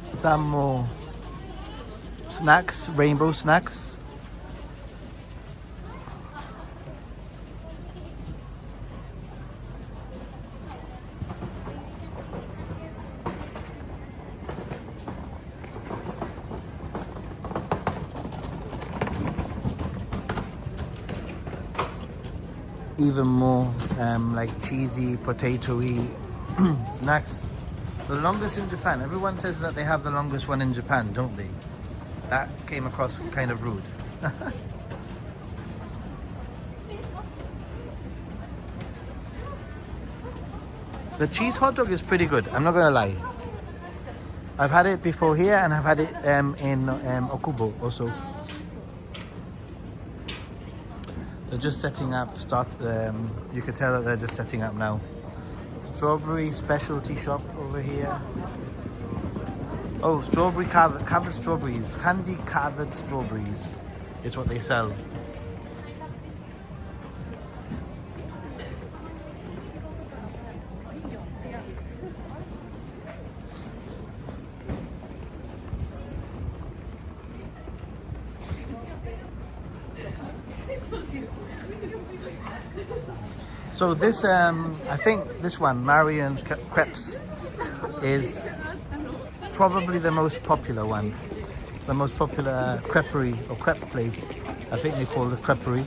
Some more snacks, rainbow snacks. Even more like cheesy, potatoey snacks. The longest in Japan. Everyone says that they have the longest one in Japan, don't they? That came across kind of rude. The cheese hot dog is pretty good, I'm not gonna lie. I've had it before here and I've had it in Okubo also. They're just setting up, you can tell that they're just setting up now. Strawberry specialty shop over here. Oh, strawberry covered strawberries. Candy covered strawberries is what they sell. So this, I think this one, Marion's Crepes, is probably the most popular one. The most popular creperie or crepe place. I think they call it creperie.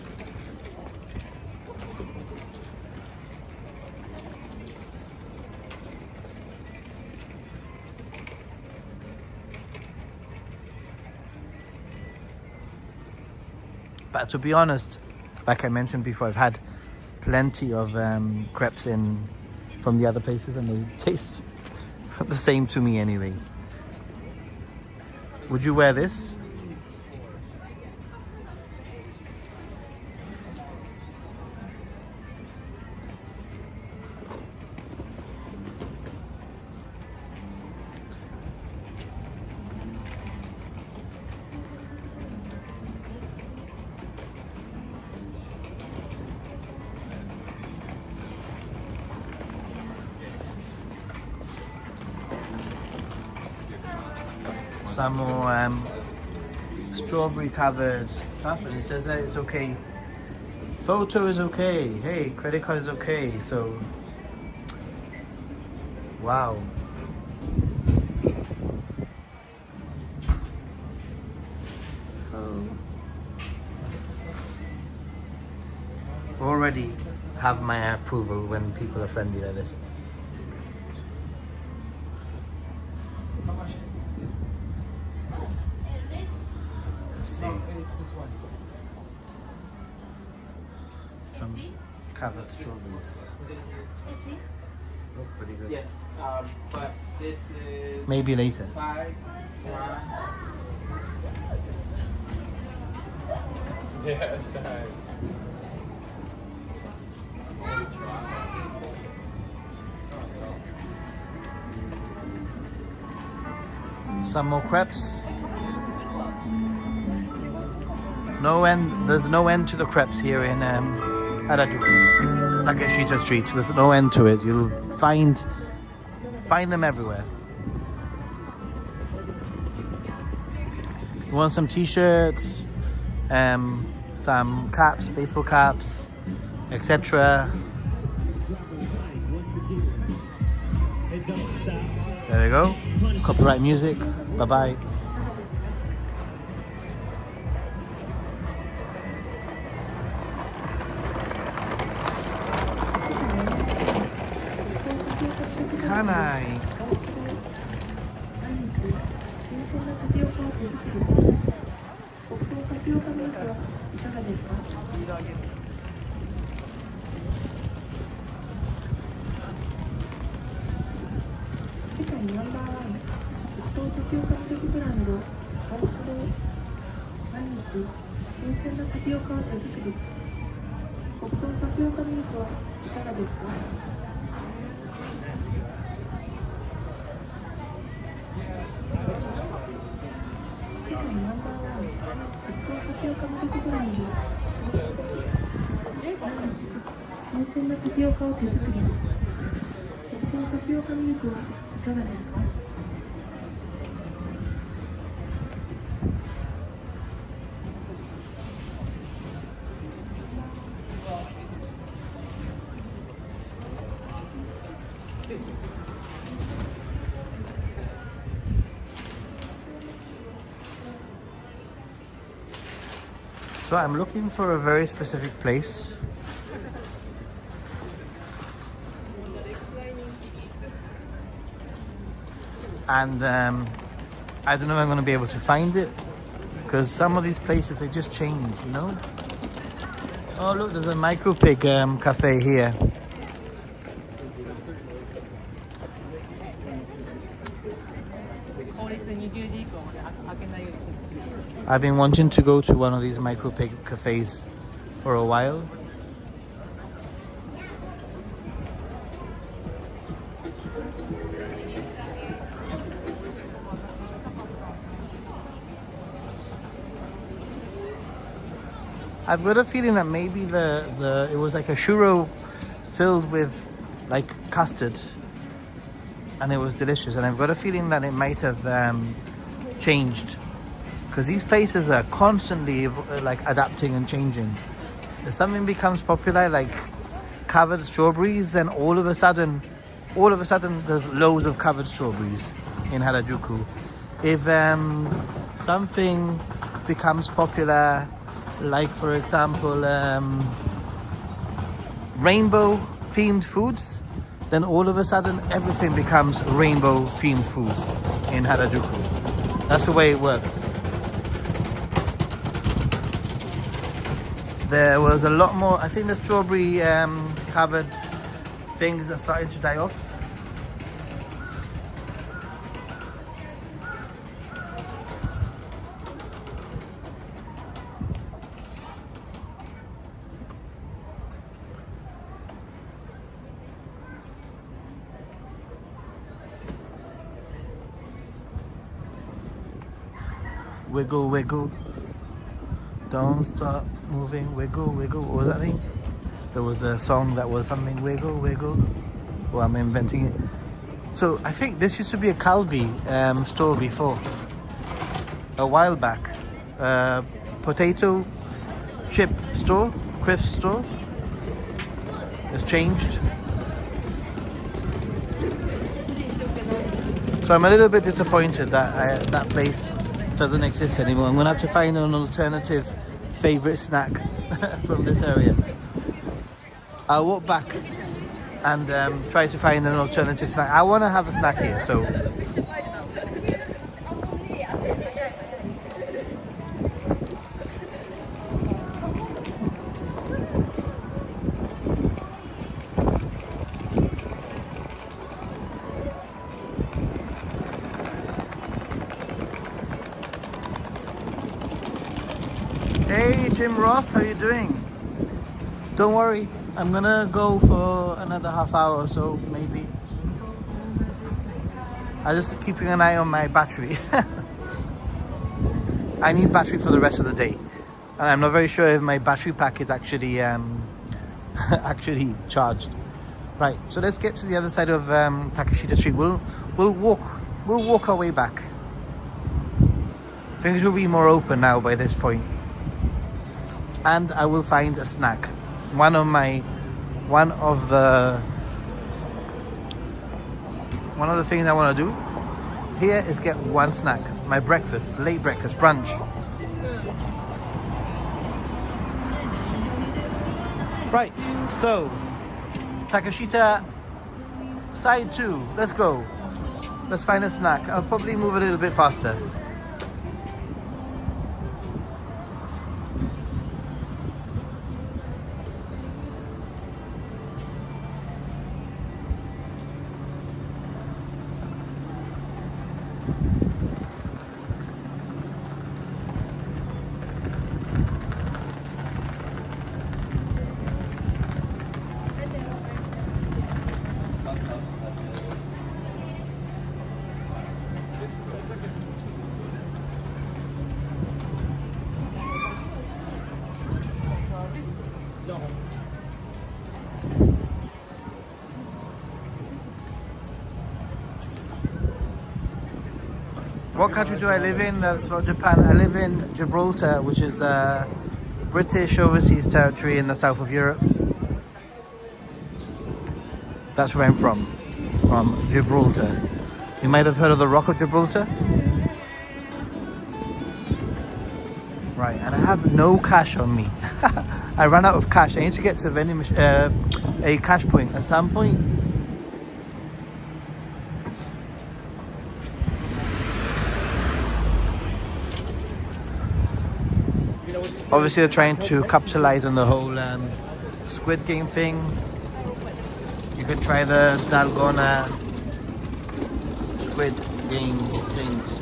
But to be honest, like I mentioned before, I've had plenty of crepes from the other places and they taste the same to me anyway. Would you wear this? Some more strawberry covered stuff, and it says that it's okay. Photo is okay. Hey, credit card is okay. So, wow. Already have my approval when people are friendly like this. Some covered strawberries. Look pretty good. Yes, but this is maybe later. 5, Yes. Some more crepes. No end. There's no end to the crepes here in Harajuku, Takeshita Street. There's no end to it. You'll find them everywhere. You want some t-shirts, some caps, baseball caps, etc. There we go. Copyright music. Bye-bye. Kanai. So I'm looking for a very specific place. And I don't know if I'm going to be able to find it, because some of these places, they just change, you know? Oh look, there's a micro pig cafe here. I've been wanting to go to one of these micro pig cafes for a while. I've got a feeling that maybe it was like a churro filled with like custard, and it was delicious. And I've got a feeling that it might have changed, because these places are constantly like adapting and changing. If something becomes popular, like covered strawberries, then all of a sudden there's loads of covered strawberries in Harajuku. If something becomes popular, like for example rainbow themed foods, then all of a sudden everything becomes rainbow themed foods in Harajuku. That's the way it works. There was a lot more. I think the strawberry covered things are starting to die off. Wiggle, wiggle. Don't stop moving, wiggle, wiggle. What was that mean? There was a song that was something, wiggle, wiggle. Well, I'm inventing it. So I think this used to be a Calvi store before. A while back. Potato chip store, crisp store. It's changed. So I'm a little bit disappointed that that place doesn't exist anymore. I'm gonna have to find an alternative favorite snack from this area. I'll walk back and try to find an alternative snack. I want to have a snack here, so Hey Jim Ross, how you doing? Don't worry, I'm gonna go for another half hour or so, maybe. I'm just keeping an eye on my battery. I need battery for the rest of the day. And I'm not very sure if my battery pack is actually actually charged. Right, so let's get to the other side of Takeshita Street. We'll walk our way back. Things will be more open now by this point. And I will find a snack. One of the things I want to do here is get one snack. My breakfast, late breakfast, brunch. Right, so Takeshita side 2. Let's go. Let's find a snack. I'll probably move a little bit faster. What country do I live in? That's not Japan. I live in Gibraltar, which is British overseas territory in the south of Europe. That's where I'm from Gibraltar. You might have heard of the Rock of Gibraltar. Right, and I have no cash on me. I ran out of cash. I need to get to a cash point at some point. Obviously, they're trying to capitalize on the whole Squid Game thing. You can try the Dalgona Squid Game things.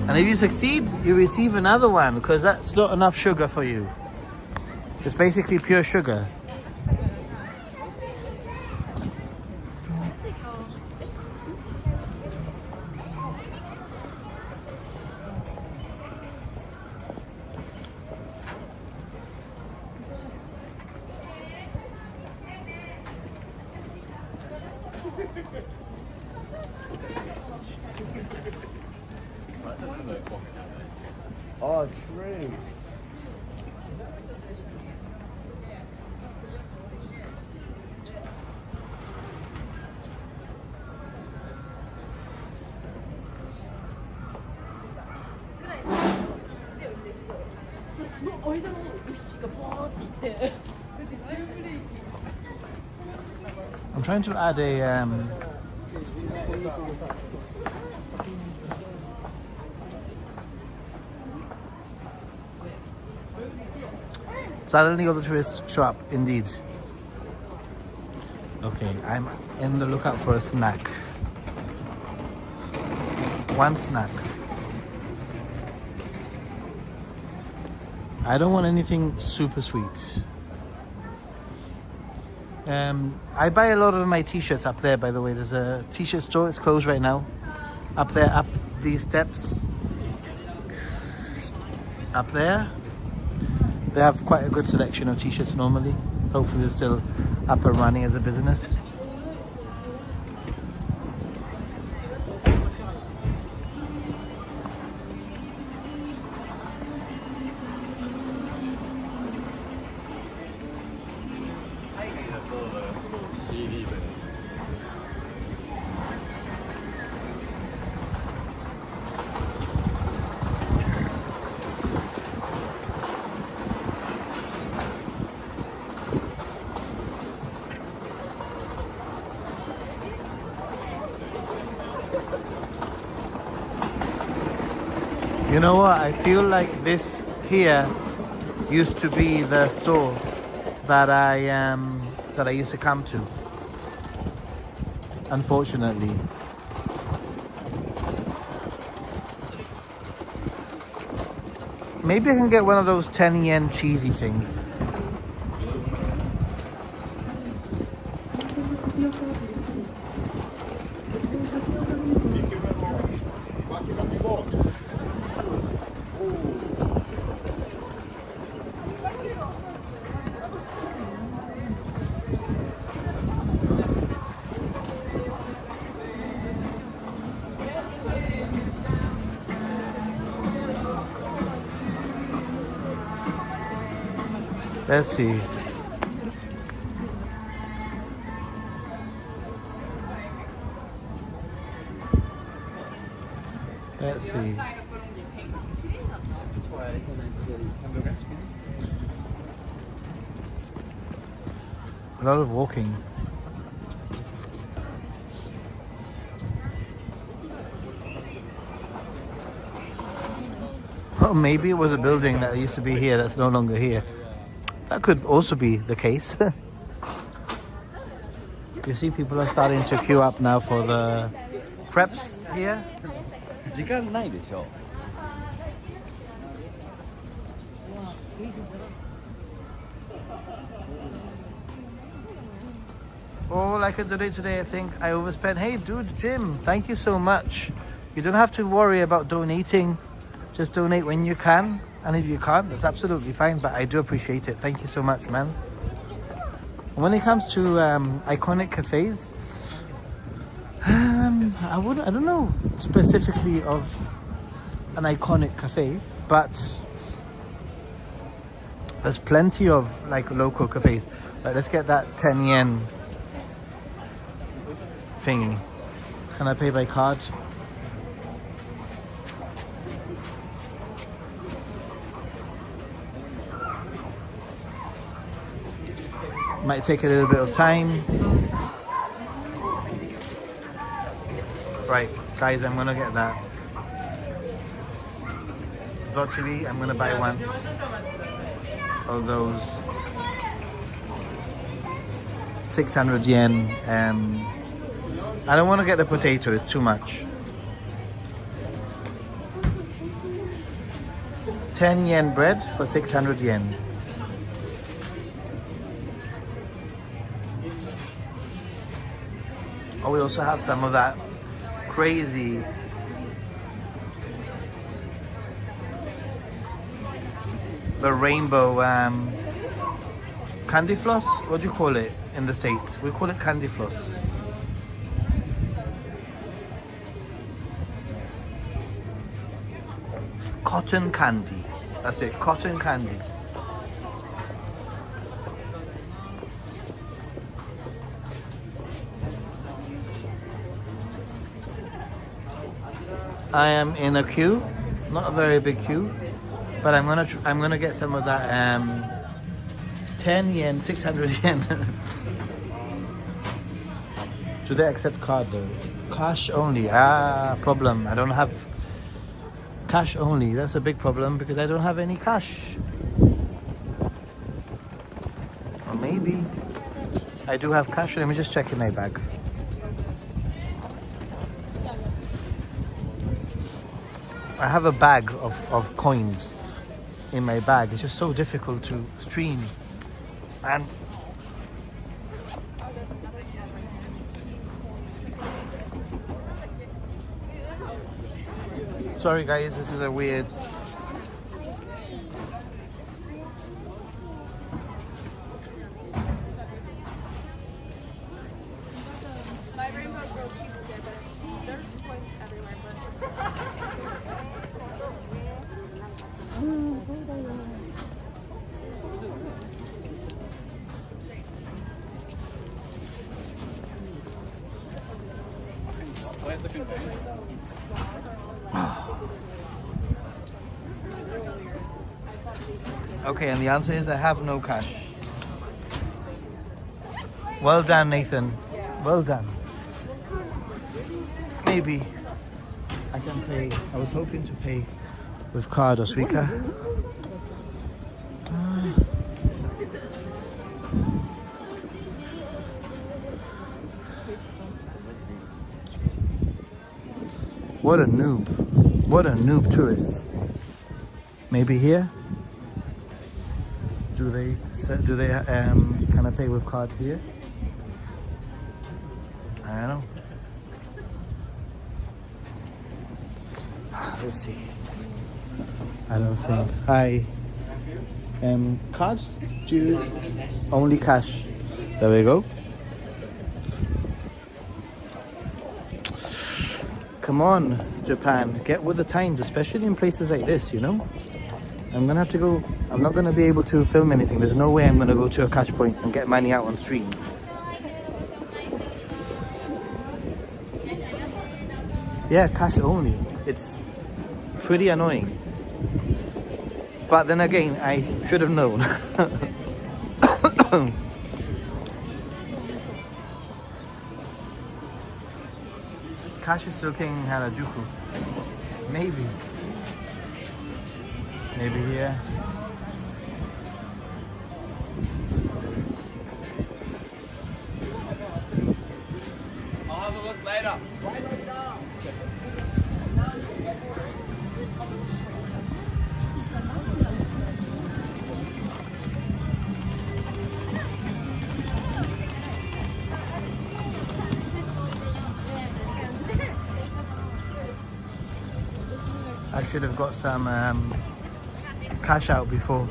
And if you succeed, you receive another one, because that's not enough sugar for you. It's basically pure sugar. Oh, true. I'm trying to add a suddenly all the tourists show up, indeed. Okay, I'm in the lookout for a snack. One snack. I don't want anything super sweet. I buy a lot of my t-shirts up there, by the way. There's a t-shirt store, it's closed right now. Up there, up these steps. Up there. They have quite a good selection of t-shirts normally. Hopefully they're still up and running as a business. You know what? I feel like this here used to be the store that I used to come to. Unfortunately. Maybe I can get one of those 10 yen cheesy things. Let's see. Let's see. A lot of walking. Oh, maybe it was a building that used to be here that's no longer here. That could also be the case. You see, people are starting to queue up now for the crepes here. 時間ないでしょ All I can donate today, I think I overspent. Hey, dude, Jim, thank you so much. You don't have to worry about donating. Just donate when you can. And if you can't, that's absolutely fine. But I do appreciate it. Thank you so much, man. When it comes to iconic cafes, I don't know specifically of an iconic cafe, but there's plenty of like local cafes. Right, let's get that 10 yen thingy. Can I pay by card? Might take a little bit of time. Right, guys, I'm gonna get that. Zotiri, I'm gonna buy one of those 600 yen. I don't want to get the potato, it's too much. 10 yen bread for 600 yen. Oh, we also have some of that crazy the rainbow candy floss. What do you call it in the States? We call it candy floss. Cotton candy. That's it, cotton candy. I am in a queue, not a very big queue, but I'm gonna get some of that 10 yen, 600 yen. Do they accept card though? Cash only. Problem. I don't have cash only. That's a big problem because I don't have any cash. Or maybe I do have cash. Let me just check in my bag. I have a bag of coins in my bag. It's just so difficult to stream. And sorry guys, this is a weird Okay, and the answer is I have no cash. Well done, Nathan. Well done. Maybe I can pay. I was hoping to pay with card or Suica. What a noob. What a noob tourist. Maybe here. Do they can I pay with card here? I don't know. Let's see. I don't think. Hi. Cards? Do you only cash? There we go. Come on, Japan, get with the times, especially in places like this, you know? I'm gonna have to go, I'm not gonna be able to film anything. There's no way I'm gonna go to a cash point and get money out on stream. Yeah, cash only. It's pretty annoying. But then again, I should have known. Cash is still king in Harajuku. Maybe. Maybe here. I'll have a look later. I should have got some cash out before.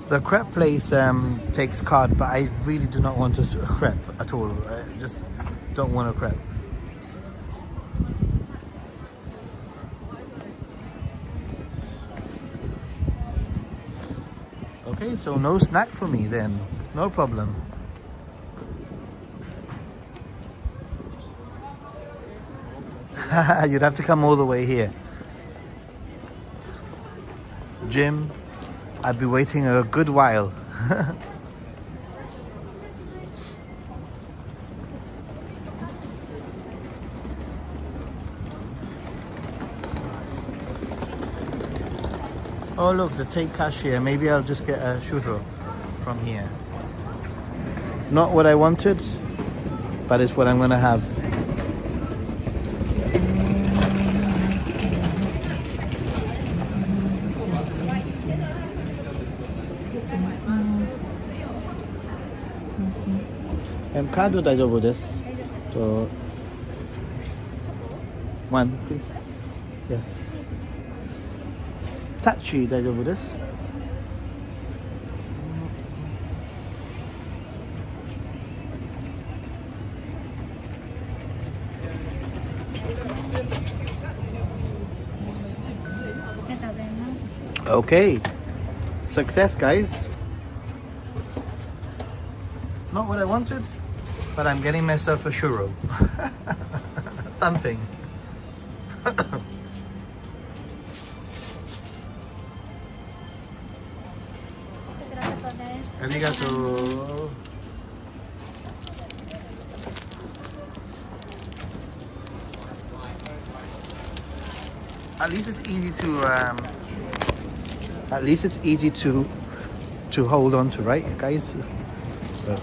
The crepe place takes card, but I really do not want a crepe at all. I just don't want a crepe. Okay, so no snack for me then. No problem. You'd have to come all the way here. Gym. I'd be waiting a good while. Oh look, the take cash here. Maybe I'll just get a churro from here. Not what I wanted, but it's what I'm gonna have. 카드 大丈夫です。One, please. Yes. タッチ大丈夫です。Okay. Success, guys. Not what I wanted, but I'm getting myself a churro. Something. Arigato. At least it's easy to hold on to, right, guys? So.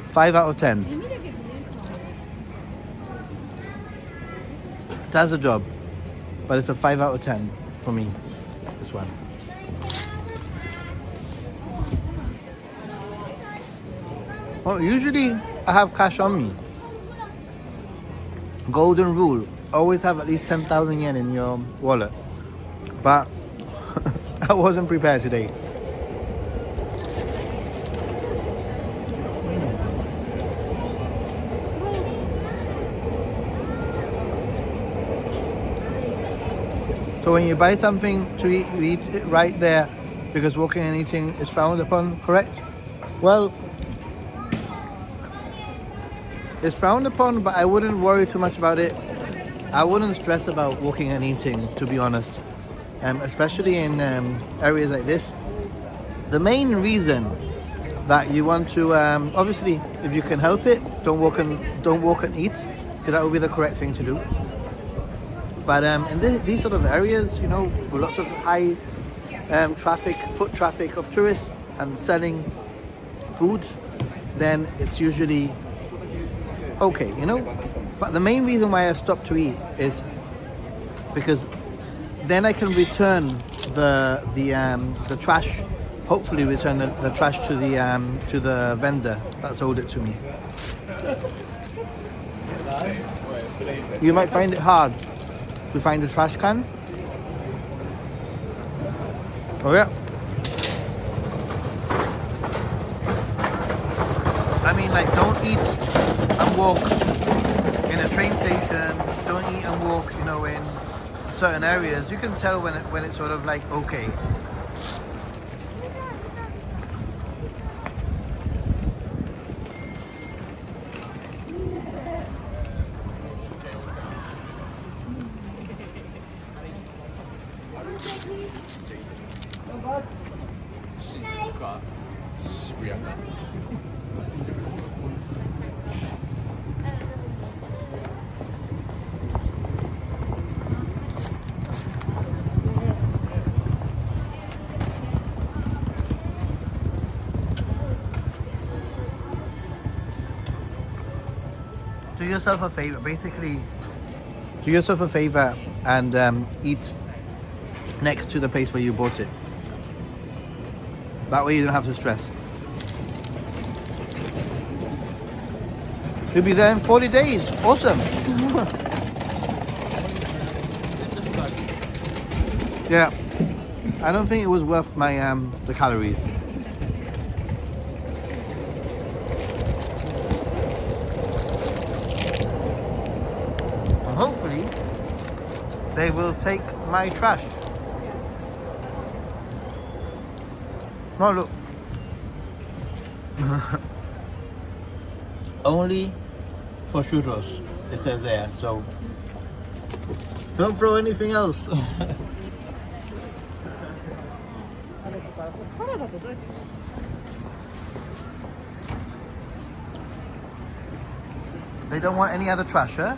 5 out of 10. It does a job, but it's a 5 out of 10 for me, this one. Well, usually I have cash on me. Golden rule, always have at least 10,000 yen in your wallet. But I wasn't prepared today. So when you buy something to eat, you eat it right there because walking and eating is frowned upon, correct? Well, it's frowned upon, but I wouldn't worry too much about it. I wouldn't stress about walking and eating, to be honest. especially in areas like this. The main reason that you want to, obviously, if you can help it, don't walk and eat, because that would be the correct thing to do. But in these sort of areas, you know, with lots of high foot traffic of tourists and selling food, then it's usually okay, you know. But the main reason why I stopped to eat is because then I can return the trash. Hopefully, return the trash to the vendor that sold it to me. You might find it hard to find a trash can. Oh yeah. I mean, like, don't eat and walk in a train station. Don't eat and walk, you know, in certain areas. You can tell when it's sort of like okay. Do yourself a favor, basically. Do yourself a favor and eat next to the place where you bought it. That way you don't have to stress. You'll be there in 40 days. Awesome. Yeah, I don't think it was worth my the calories. Hopefully, they will take my trash. Oh, look. Only for churros, it says there. So, don't throw anything else. They don't want any other trash, huh?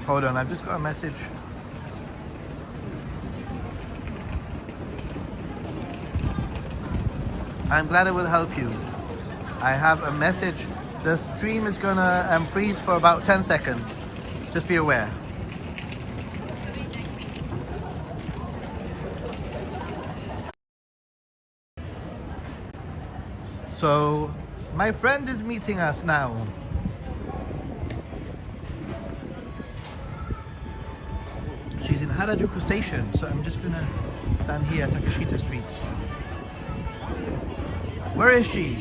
Hold on, I've just got a message. I'm glad it will help you. I have a message. The stream is gonna freeze for about 10 seconds. Just be aware. So, my friend is meeting us now. She's in Harajuku station, so I'm just gonna stand here at Takeshita Street. Where is she?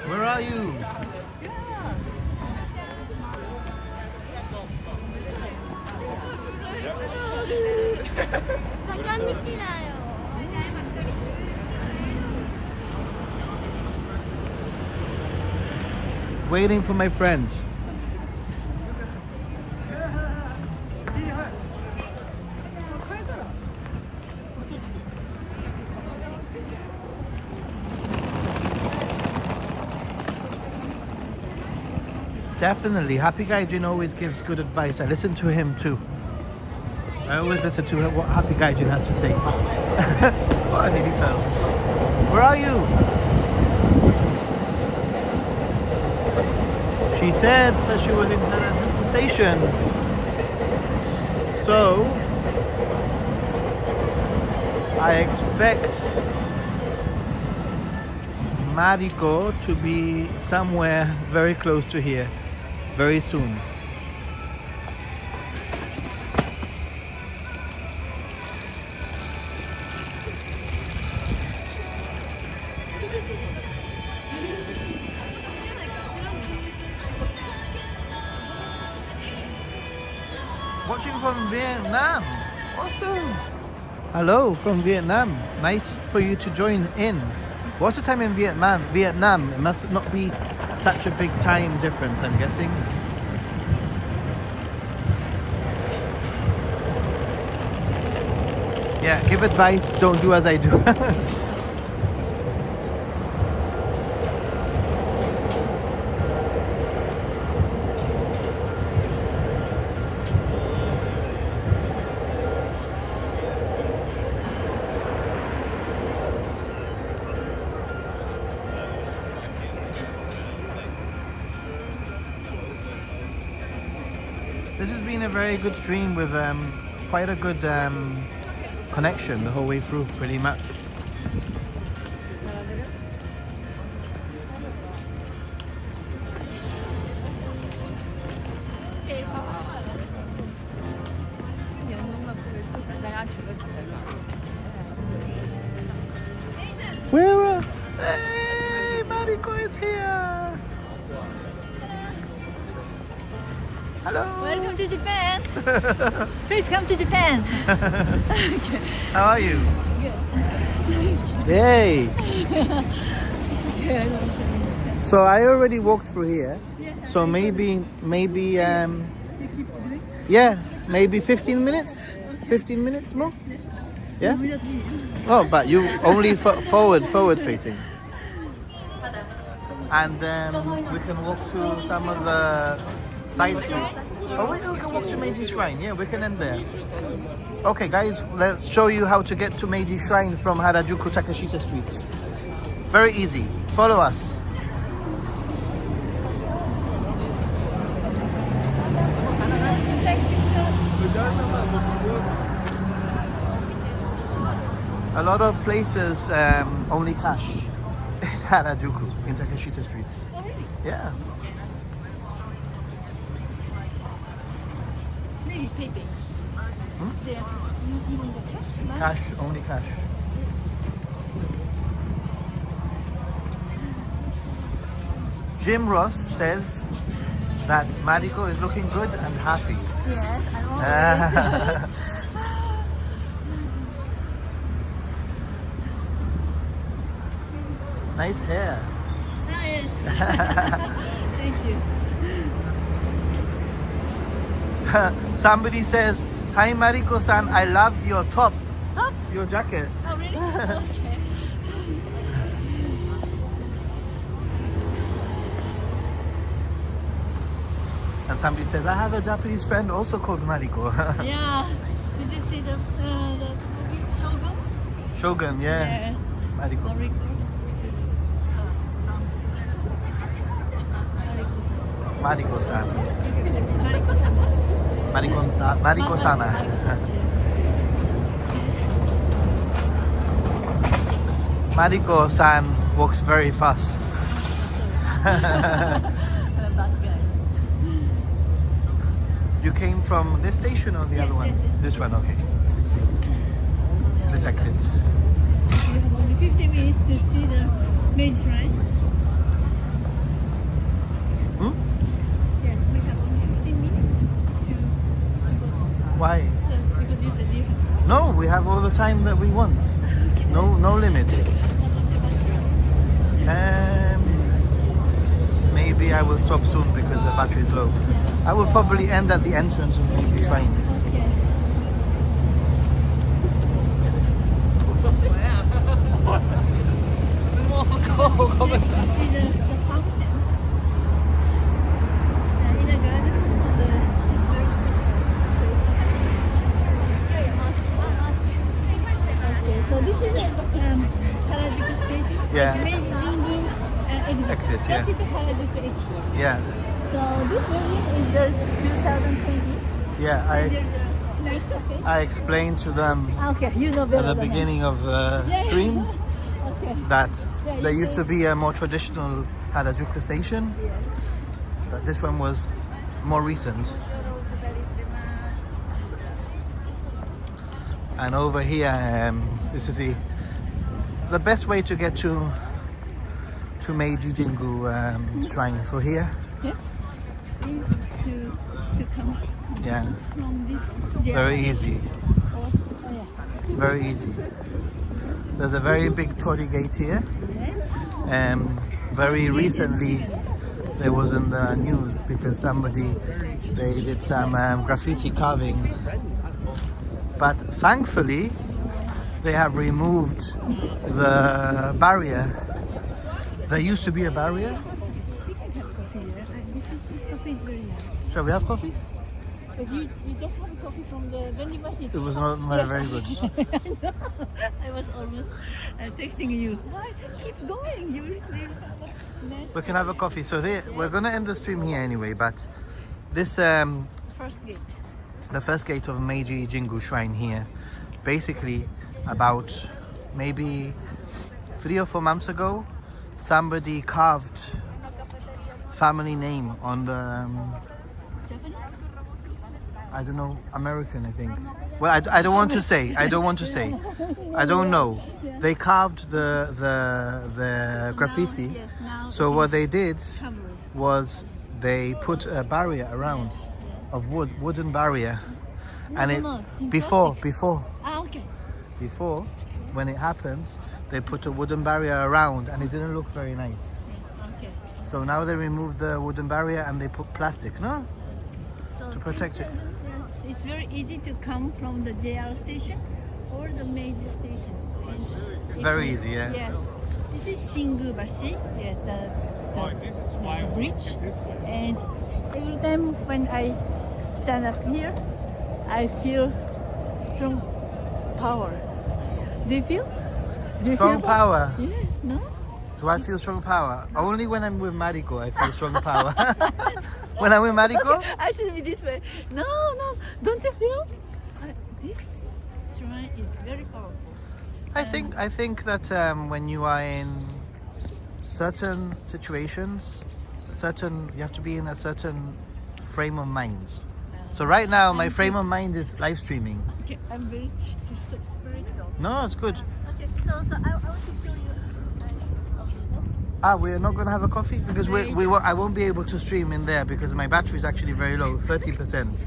Where are you? Waiting for my friend. Definitely. Happy Gaijin always gives good advice. I listen to him too. I always listen to what Happy Gaijin has to say. Oh, I nearly fell. Where are you? She said that she was in the station. So, I expect Mariko to be somewhere very close to here very soon. Watching from Vietnam. Awesome. Hello from Vietnam. Nice for you to join in. What's the time in Vietnam? Vietnam, it must not be such a big time difference, I'm guessing. Yeah, give advice, don't do as I do. This has been a very good stream with quite a good connection the whole way through, pretty much. Where? Hey, Mariko is here. Hello. Welcome to Japan. Please come to Japan. How are you? Hey. So I already walked through here. So maybe yeah, maybe 15 minutes. 15 minutes more. Yeah. Oh, but you only forward facing. And we can walk through some of the side streets. Oh, we can walk to Meiji Shrine. Yeah, we can end there. Okay, guys, let's show you how to get to Meiji Shrine from Harajuku Takeshita Street. Very easy. Follow us. A lot of places only cash in Harajuku, in Takeshita Street. Yeah. Cash, only cash. Jim Ross says that Mariko is looking good and happy. Yes, I'm always. Nice hair. Yes. Thank you. Somebody says, "Hi Mariko-san, I love your top, your jacket." Oh, really? Okay. And somebody says, "I have a Japanese friend also called Mariko." Yeah. Did you see the movie Shogun? Shogun, yeah. Yes. Mariko. Mariko. Mariko-san. Mariko-sama. Mariko-sama. Mariko-san walks very fast. Bad guy. You came from this station or the other one? yes. This one, okay. Let's exit. We have only 50 minutes to see the Meiji Shrine. Hmm? Yes, we have only 15 minutes to go. Why? Because you said you have. No, we have all the time that we want. No limit. Maybe I will stop soon because the battery is low. I will probably end at the entrance of Meiji Shrine. Okay. See the fountain in the garden of the. It's very okay, so this is Harajuku station. Yeah. Meiji Jingu exit. Exit, yeah. That is the Harajuku exit. Yeah, So this building is built 2020. yeah. There's a nice cafe. I explained to them Okay, you know at better the than I. beginning of the stream Okay. that Yeah, there you used say- to be a more traditional Harajuku station, but this one was more recent. And over here, this is the best way to get to Meiji Jingu shrine. For here, Yes. Is to come yeah, from this very easy, Oh, yeah. very easy. There's a very big torii gate here. Yes. Very recently, there was in the news because they did some graffiti carving. But thankfully, they have removed the barrier. There used to be a barrier. This coffee is very nice. Shall we have coffee? But you just have coffee from the vending machine. It was not very good. I was almost texting you. Why? Keep going. You really have a nice We can have a coffee. So we're gonna end the stream here anyway. But this first gate. the first gate of Meiji Jingu Shrine here. Basically, about maybe 3 or 4 months ago, somebody carved family name on the Japanese? I don't know, American, I think. Well, I don't want to say. I don't want to say. I don't know. They carved the graffiti. Yes, now So what they did covered. was they put a barrier around of wooden barrier, and in before Ah, okay. when it happened, they put a wooden barrier around, and it didn't look very nice. Okay. So now they removed the wooden barrier and they put plastic, no, So to protect it. Yes, it's very easy to come from the JR station or the Meiji station. And Very if easy, yeah. Yes. This is Jingu Bashi. Yes, the bridge. And every time when I stand up here, I feel strong power. Do you feel? Do you Strong feel power. Yes, no? Do I feel strong power? Only when I'm with Mariko, I feel strong power. When I'm with Mariko? I should be this way. No, don't you feel? This shrine is very powerful. I think that when you are in certain situations, you have to be in a certain frame of mind. So right now, my frame of mind is live streaming. Okay, I'm very spiritual. No, it's good. Okay, so I want to show you. We're not gonna have a coffee because I won't be able to stream in there because my battery is actually very low, 30%.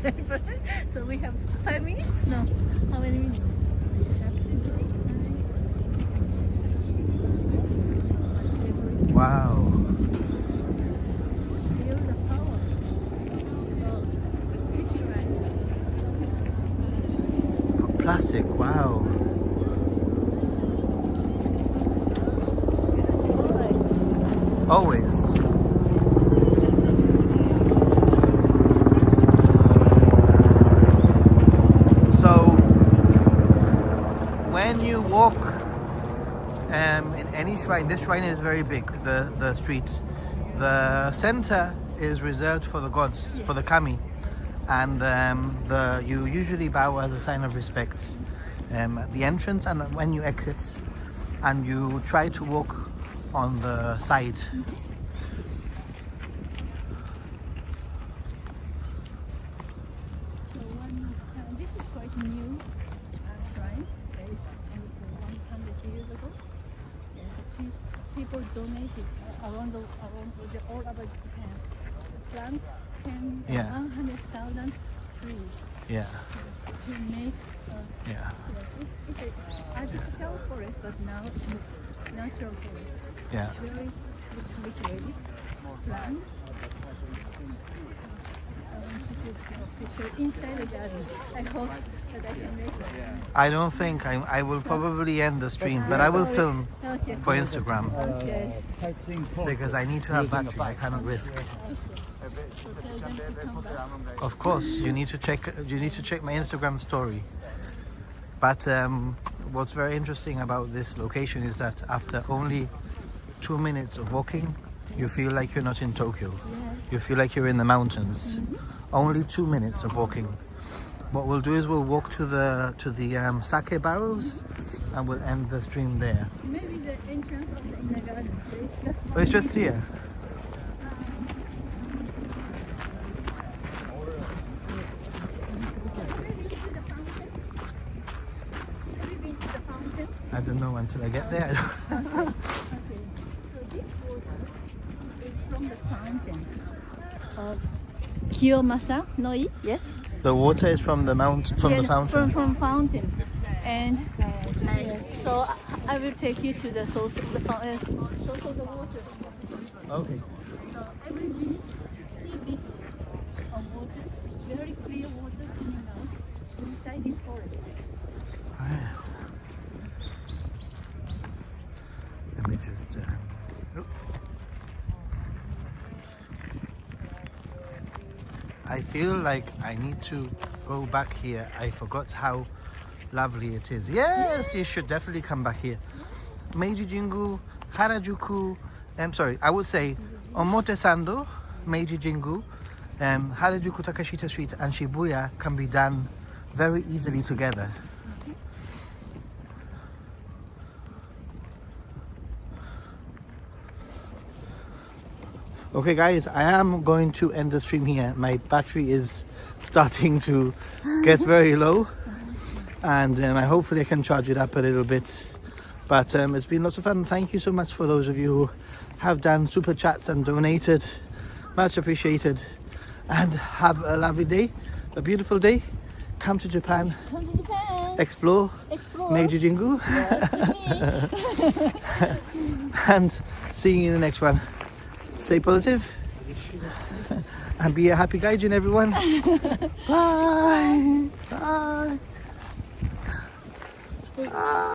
So we have 5 minutes? No. How many minutes? Wow. Feel the power. So, this shrine. Plastic, wow. Always. So when you walk in any shrine, this shrine is very big, the street. The center is reserved for the gods, for the kami, and you usually bow as a sign of respect at the entrance and when you exit, and you try to walk on the side. So this is quite new shrine. It's only for 100 years ago. Yes, people donated around all over Japan. Plant 100,000 trees Yeah. to make Yeah. it's artificial forest, but now it's natural forest. Yeah. Very liquid plant. I want you to show inside the garden. I hope that I can make it. I don't think I will probably end the stream, but I will film Okay. for Instagram Okay. because I need to have battery. I cannot risk. So tell them to come back. Of course, you need to check my Instagram story. But what's very interesting about this location is that after only 2 minutes of walking, you feel like you're not in Tokyo. You feel like you're in the mountains. Only 2 minutes of walking. What we'll do is we'll walk to the sake barrels, and we'll end the stream there. Maybe the entrance of the inner garden. But it's just here. Have you been to the fountain? I don't know until I get there. Okay. So this water is from the fountain of Kiyomasa Noi. Yes. The water is from the Yes, fountain. From fountain. And so I will take you to the source of the water. Okay. So every minute, 60 liters of water, very clear water coming out inside this forest. Let me just. I feel like I need to go back here. I forgot how lovely it is. Yes, you should definitely come back here. Meiji Jingu, Harajuku. I would say Omotesando, Meiji Jingu, Harajuku, Takeshita Street, and Shibuya can be done very easily together. Okay guys, I am going to end the stream here. My battery is starting to get very low, and I hopefully I can charge it up a little bit. But it's been lots of fun. Thank you so much for those of you who have done super chats and donated. Much appreciated. And have a lovely day, a beautiful day. Come to Japan. Come to Japan. Explore. Meiji Jingu. And seeing you in the next one. Stay positive and be a happy gaijin, everyone. Bye. Bye. Bye.